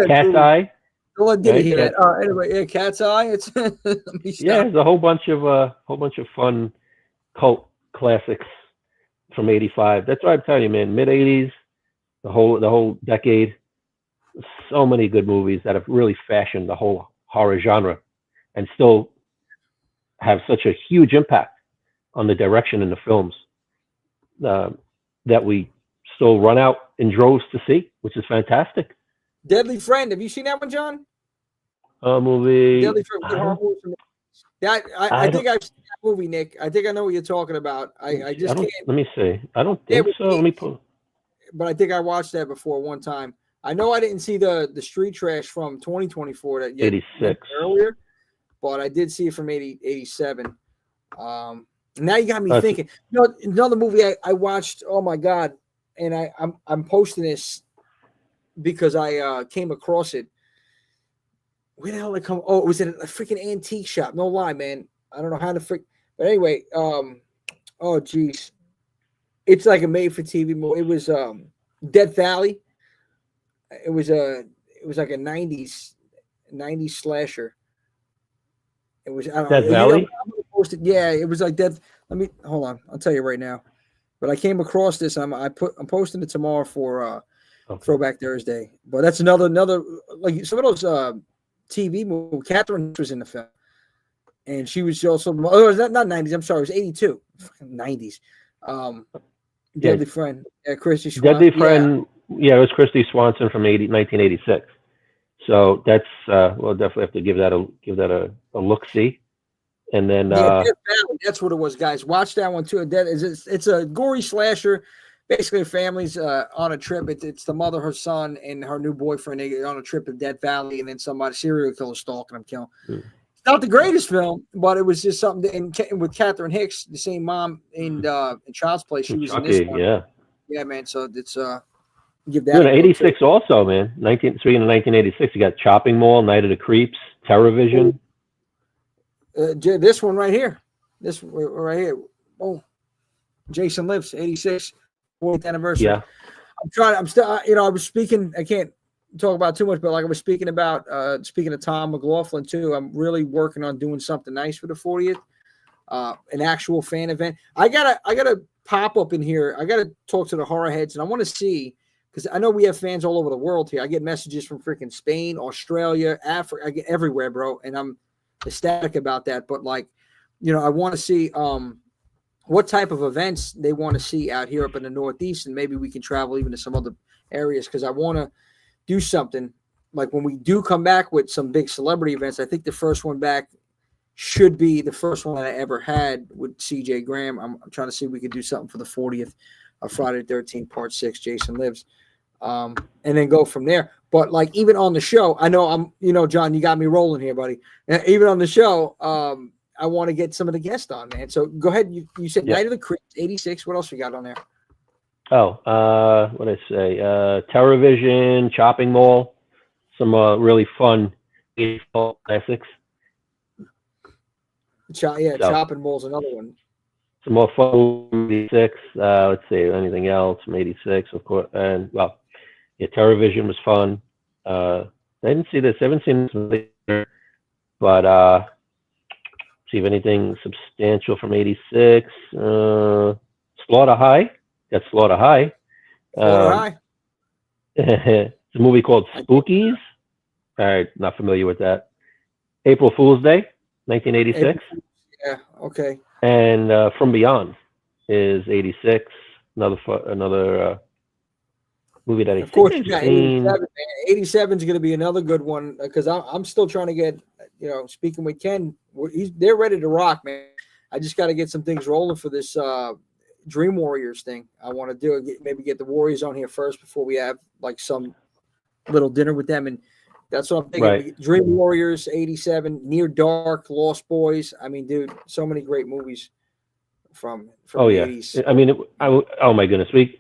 Cat's Eye.
Did hear that? Anyway, Cat's Eye. It's
there's a whole bunch of fun cult classics from '85. That's what I'm telling you, man. Mid '80s, the whole decade. So many good movies that have really fashioned the whole horror genre, and still have such a huge impact on the direction in the films that we still run out in droves to see, which is fantastic.
Deadly Friend. Have you seen that one, John?
Movie.
Deadly Friend. I think I've seen that movie, Nick. I think I know what you're talking about. I just can't.
Let me see. I don't think so. Let me pull.
But I think I watched that before one time. I know I didn't see the Street Trash from 2024 that you
86
earlier, but I did see it from 87. Now you got me thinking. Another movie I watched. Oh my God! And I'm posting this because I came across it. Where the hell did it come? Oh, it was in a freaking antique shop. No lie, man. I don't know how to freak. But anyway, oh geez, it's like a made-for-TV movie. It was Death Valley. It was like a '90s slasher. It was
Death Valley.
Yeah, it was like Death. Let me hold on. I'll tell you right now. But I came across this. I'm posting it tomorrow for Throwback Thursday. But that's another like some of those TV movies. Catherine was in the film, and she was also not '90s. I'm sorry, it was '82. '90s. Deadly Friend. Yeah, Christy Swanson.
Deadly Friend. Yeah, it was Christy Swanson from 1986. So that's we'll definitely have to give that a look see. And then
that's what it was, guys. Watch that one too. It's a gory slasher. Basically, a family's on a trip. It's the mother, her son, and her new boyfriend. They get on a trip to Death Valley, and then somebody serial killer stalking them, killing. It's not the greatest film, but it was just something. And with Catherine Hicks, the same mom in Child's Play, she was in this one. Yeah, man. So it's give that.
86 also, man. 1986. You got Chopping Mall, Night of the Creeps, Terrorvision.
This one right here. This right here. Oh, Jason Lives, 86, 4th anniversary.
Yeah.
I'm still, I was speaking, I can't talk about too much, but like I was speaking about, speaking of Tom McLaughlin too, I'm really working on doing something nice for the 40th, an actual fan event. I gotta pop up in here. I gotta talk to the horror heads, and I want to see, because I know we have fans all over the world here. I get messages from freaking Spain, Australia, Africa. I get everywhere, bro, and I'm ecstatic about that. But like, I want to see what type of events they want to see out here up in the Northeast, and maybe we can travel even to some other areas, because I want to do something like when we do come back with some big celebrity events. I think the first one back should be the first one that I ever had with CJ Graham. I'm trying to see if we could do something for the 40th of Friday the 13th, Part 6, Jason Lives, and then go from there. But like even on the show, I know John, you got me rolling here, buddy. Even on the show, I want to get some of the guests on, man. So go ahead. You said Night of the Creeps, 86. What else we got on there?
Oh, what did I say? TerraVision, Chopping Mall, some really fun classics.
Chopping Mall's another one.
Some more fun 86. Let's see, anything else from 86, of course. And well, yeah, TerraVision was fun. I didn't see this. I haven't seen this later, but see if anything substantial from 86. Slaughter High. That's Slaughter High.
Slaughter High.
It's a movie called Spookies. All right, not familiar with that. April Fool's Day, 1986.
Yeah, okay.
And From Beyond is 86. Another movie that
of course you got 87. 87 is going to be another good one because I'm still trying to get, speaking with Ken, they're ready to rock, man. I just got to get some things rolling for this Dream Warriors thing. I want to do it. Maybe get the Warriors on here first before we have like some little dinner with them, and that's what I'm thinking.
Right.
Dream Warriors, 87, Near Dark, Lost Boys. I mean, dude, so many great movies from the 80s.
I mean, oh my goodness, we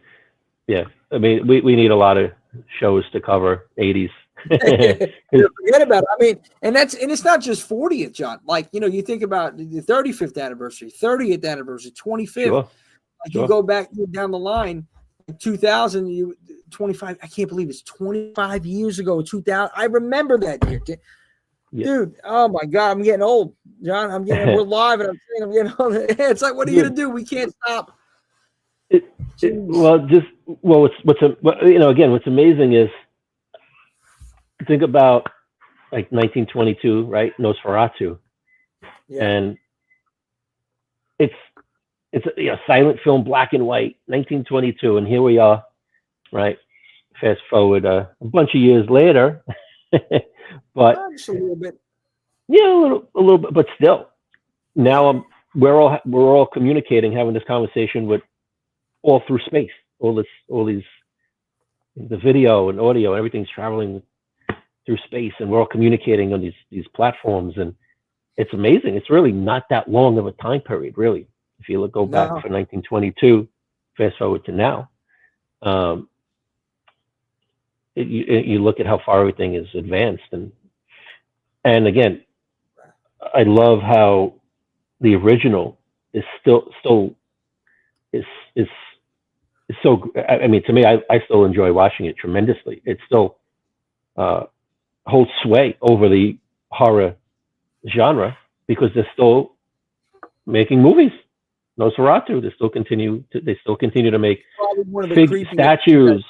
need a lot of shows to cover 80s.
Forget about it. I mean, and it's not just 40th, John. Like, you think about the 35th anniversary, 30th anniversary, 25th.
Sure.
You go back down the line, 2000, 25. I can't believe it's 25 years ago. 2000. I remember that year, dude. Oh my God, I'm getting old, John. We're live, and I'm getting old. It's like, what are you gonna do? We can't stop.
What's amazing is think about like 1922, right? Nosferatu, and it's a silent film, black and white, 1922, and here we are, right? Fast forward a bunch of years later, but
just a little bit.
Yeah, a little bit, but still, now we're all communicating, having this conversation with all through space. All these, the video and audio, everything's traveling through space, and we're all communicating on these platforms, and it's amazing. It's really not that long of a time period, really. If you go back from 1922, fast forward to now, you look at how far everything is advanced, and again, I love how the original is still is so. I mean, to me, I still enjoy watching it tremendously. It still holds sway over the horror genre because they're still making movies. Nosferatu, they still continue to make statues,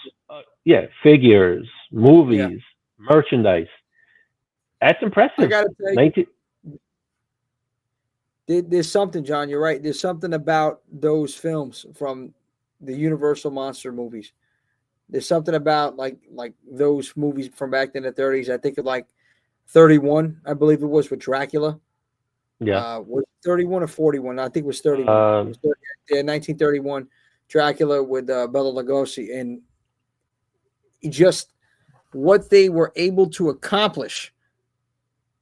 figures, movies, merchandise. That's impressive.
I gotta tell you, there's something, John. You're right. There's something about those films from the Universal monster movies. There's something about like those movies from back in the 30s. I think of like 31, I believe it was, with Dracula.
Yeah.
Was 31 or 41? I think it was 31. 1931, Dracula with Bela Lugosi, and just what they were able to accomplish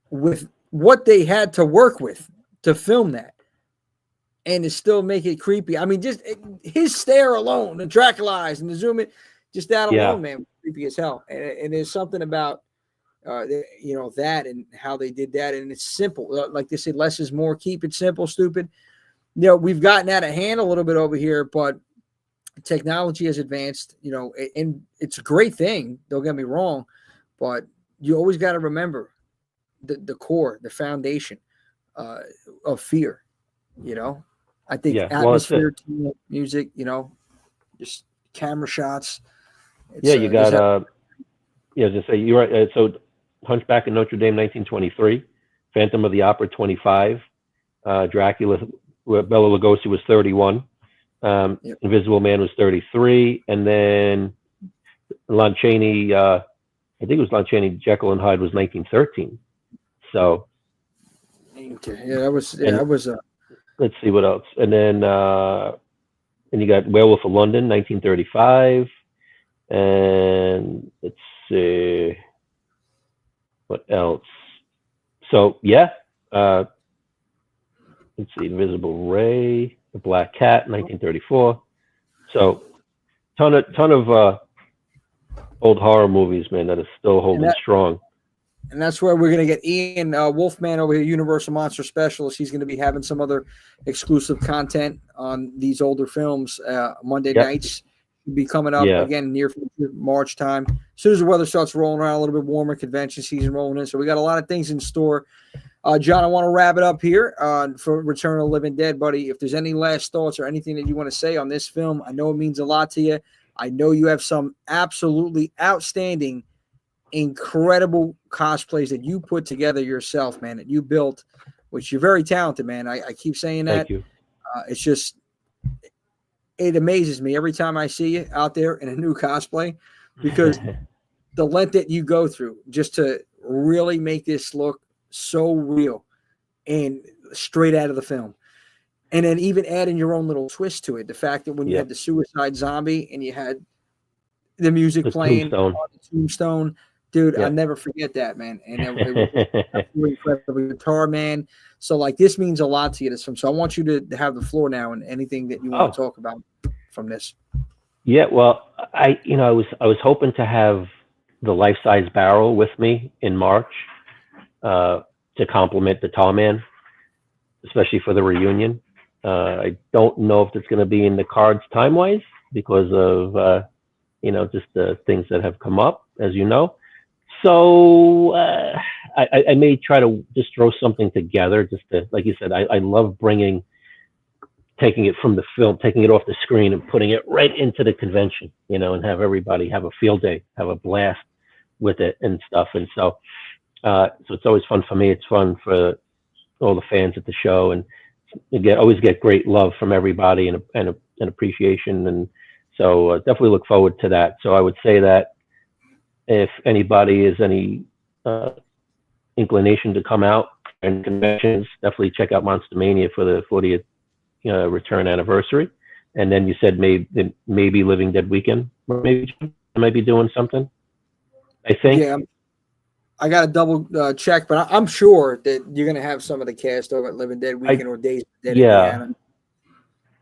with what they had to work with to film that, and to still make it creepy. I mean, just his stare alone, the Dracula eyes, and the zoom in, just that alone, man, creepy as hell. And there's something about that and how they did that, and it's simple. Like they say, less is more. Keep it simple, stupid. We've gotten out of hand a little bit over here, but technology has advanced. And it's a great thing. Don't get me wrong, but you always got to remember the core, the foundation of fear. I think atmosphere, music. Just camera shots.
You got just say you're right. So Hunchback of Notre Dame, 1923, Phantom of the Opera, 25, Dracula, where Bela Lugosi was 31, Invisible Man was 33, and then Lon Chaney, I think it was Lon Chaney, Jekyll and Hyde was 1913. So
Okay, yeah, that was
And
that was
let's see what else. And then you got Werewolf of London, 1935. And let's see what else. So yeah, let's see, Invisible Ray, The Black Cat, 1934. So ton of old horror movies, man, that is still holding strong.
and that's where we're gonna get Ian Wolfman over here, Universal Monster Specialist. He's gonna be having some other exclusive content on these older films. Monday nights will be coming up again near future, March time. As soon as the weather starts rolling around a little bit warmer, convention season rolling in. So we got a lot of things in store. John, I want to wrap it up here for Return of the Living Dead, buddy. If there's any last thoughts or anything that you want to say on this film, I know it means a lot to you. I know you have some absolutely outstanding, incredible cosplays that you put together yourself, man, that you built, which you're very talented, man. I keep saying that.
Thank you.
It's just, it amazes me every time I see you out there in a new cosplay, because the length that you go through just to really make this look so real and straight out of the film. And then even adding your own little twist to it. The fact that when you had the suicide zombie and you had the music playing on the tombstone, dude, I'll never forget that, man. And it was absolutely incredible. Guitar, man. So like, this means a lot to you, this film. So I want you to have the floor now and anything that you want to talk about from this.
Yeah, well, I was hoping to have the life-size barrel with me in March to complement the Tall Man, especially for the reunion. I don't know if it's going to be in the cards time-wise because of, just the things that have come up, as you know. So I may try to just throw something together just to, like you said, I love taking it from the film, taking it off the screen and putting it right into the convention, and have everybody have a field day, have a blast with it and stuff. And so it's always fun for me. It's fun for all the fans at the show, and you always get great love from everybody and appreciation. And so definitely look forward to that. So I would say that if anybody has any inclination to come out and conventions, definitely check out Monster Mania for the 40th return anniversary. And then you said maybe Living Dead weekend, maybe I might be doing something, I think.
Yeah, I got to double check, but I'm sure that you're going to have some of the cast over at Living Dead weekend or Days of Dead.
Yeah.
Indiana.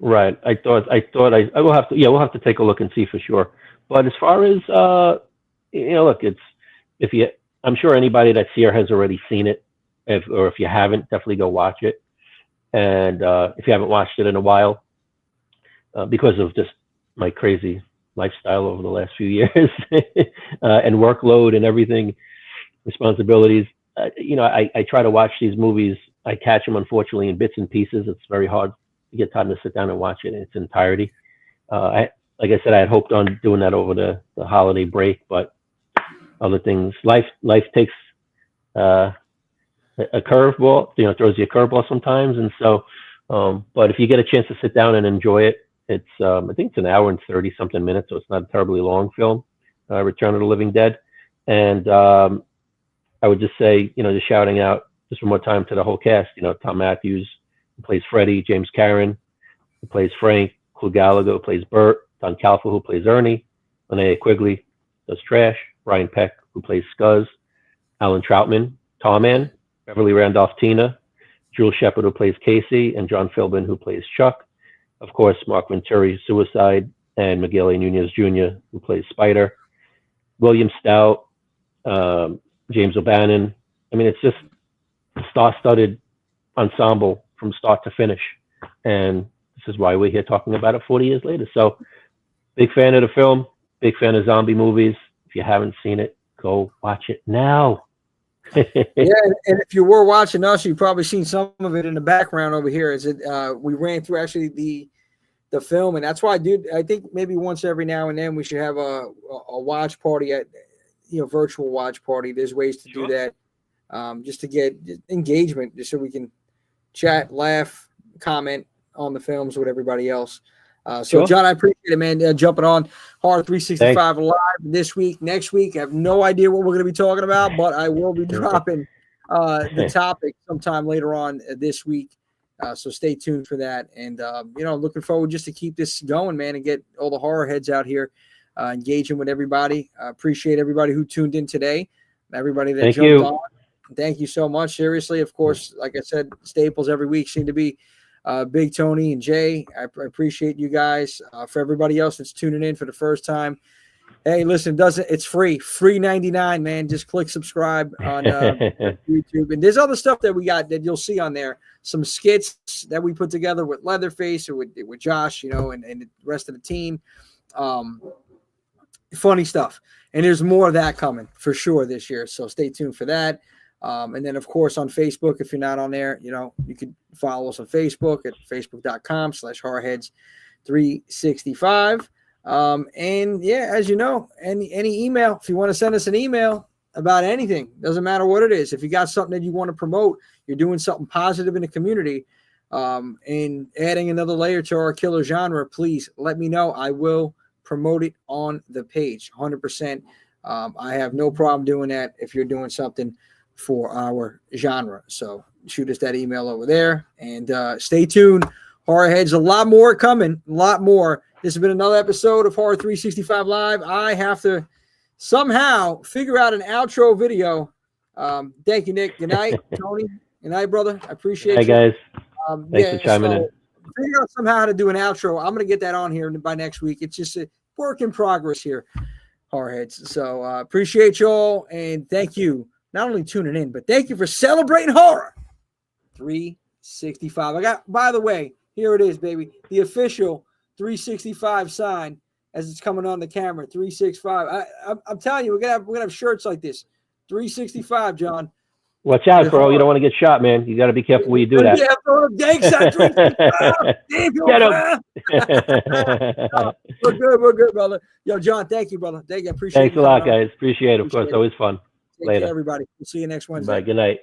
Right. I thought I will have to. Yeah, we'll have to take a look and see for sure. But as far as look, I'm sure anybody that's here has already seen it. Or if you haven't, definitely go watch it. And if you haven't watched it in a while, because of just my crazy lifestyle over the last few years and workload and everything, responsibilities, I try to watch these movies. I catch them, unfortunately, in bits and pieces. It's very hard to get time to sit down and watch it in its entirety. Like I said, I had hoped on doing that over the holiday break, but other things, life takes a curveball, throws you a curveball sometimes. And so, but if you get a chance to sit down and enjoy it, it's, I think it's an hour and 30 something minutes. So it's not a terribly long film, Return of the Living Dead. And I would just say, just shouting out just one more time to the whole cast, Tom Matthews, who plays Freddie, James Karen, who plays Frank, Clu Gallagher, who plays Bert, Don Calfa, who plays Ernie, Linnea Quigley does Trash, Brian Peck, who plays Scuzz, Alan Troutman, Tawman, Beverly Randolph Tina, Jules Shepard, who plays Casey, and John Philbin, who plays Chuck. Of course, Mark Venturi, Suicide, and Miguel A. Nunez Jr., who plays Spider. William Stout, James O'Bannon. I mean, it's just a star-studded ensemble from start to finish. And this is why we're here talking about it 40 years later. So, big fan of the film, big fan of zombie movies. If you haven't seen it, go watch it now.
Yeah, and if you were watching us, you've probably seen some of it in the background over here. We ran through actually the film, and that's why, dude, I think maybe once every now and then we should have a watch party at virtual watch party. There's ways to do that, just to get engagement, just so we can chat, laugh, comment on the films with everybody else. So, John, I appreciate it, man. Jumping on Horror 365 Live this week. Next week, I have no idea what we're going to be talking about, but I will be dropping the topic sometime later on this week. So stay tuned for that. And, looking forward just to keep this going, man, and get all the horror heads out here engaging with everybody. Appreciate everybody who tuned in today, everybody that jumped on. Thank you so much. Seriously, of course, like I said, staples every week seem to be Big Tony and Jay. I appreciate you guys. For everybody else that's tuning in for the first time, hey, listen, it's free 99, man. Just click subscribe on YouTube. And there's other stuff that we got that you'll see on there. Some skits that we put together with Leatherface or with Josh, and the rest of the team. Funny stuff. And there's more of that coming for sure this year. So stay tuned for that. And then, of course, on Facebook, if you're not on there, you could follow us on Facebook at facebook.com/horrorheads365. And yeah, as you know, any email, if you want to send us an email about anything, doesn't matter what it is. If you got something that you want to promote, you're doing something positive in the community, and adding another layer to our killer genre, please let me know. I will promote it on the page 100%. I have no problem doing that if you're doing something for our genre. So shoot us that email over there, and stay tuned. Horror Heads, a lot more coming, a lot more. This has been another episode of Horror 365 Live. I have to somehow figure out an outro video. Thank you, Nick. Good night, Tony. Good night, brother. I appreciate you.
Hey, guys. Thanks for chiming in.
Figure out somehow how to do an outro. I'm going to get that on here by next week. It's just a work in progress here, Horror Heads. So appreciate you all, and thank you. Not only tuning in, but thank you for celebrating horror 365. I got, by the way, here it is, baby. The official 365 sign as it's coming on the camera. 365. I'm telling you, we're gonna have shirts like this. 365, John.
Watch out, bro. You don't want to get shot, man. You got to be careful when you do that.
Yeah, bro. We're good, brother. Yo, John, thank you, brother. Thank you. I appreciate it.
Thanks a lot, guys. Appreciate it. Of course, always fun.
Take
Later,
care, everybody. We'll see you next Wednesday.
Bye. Good night.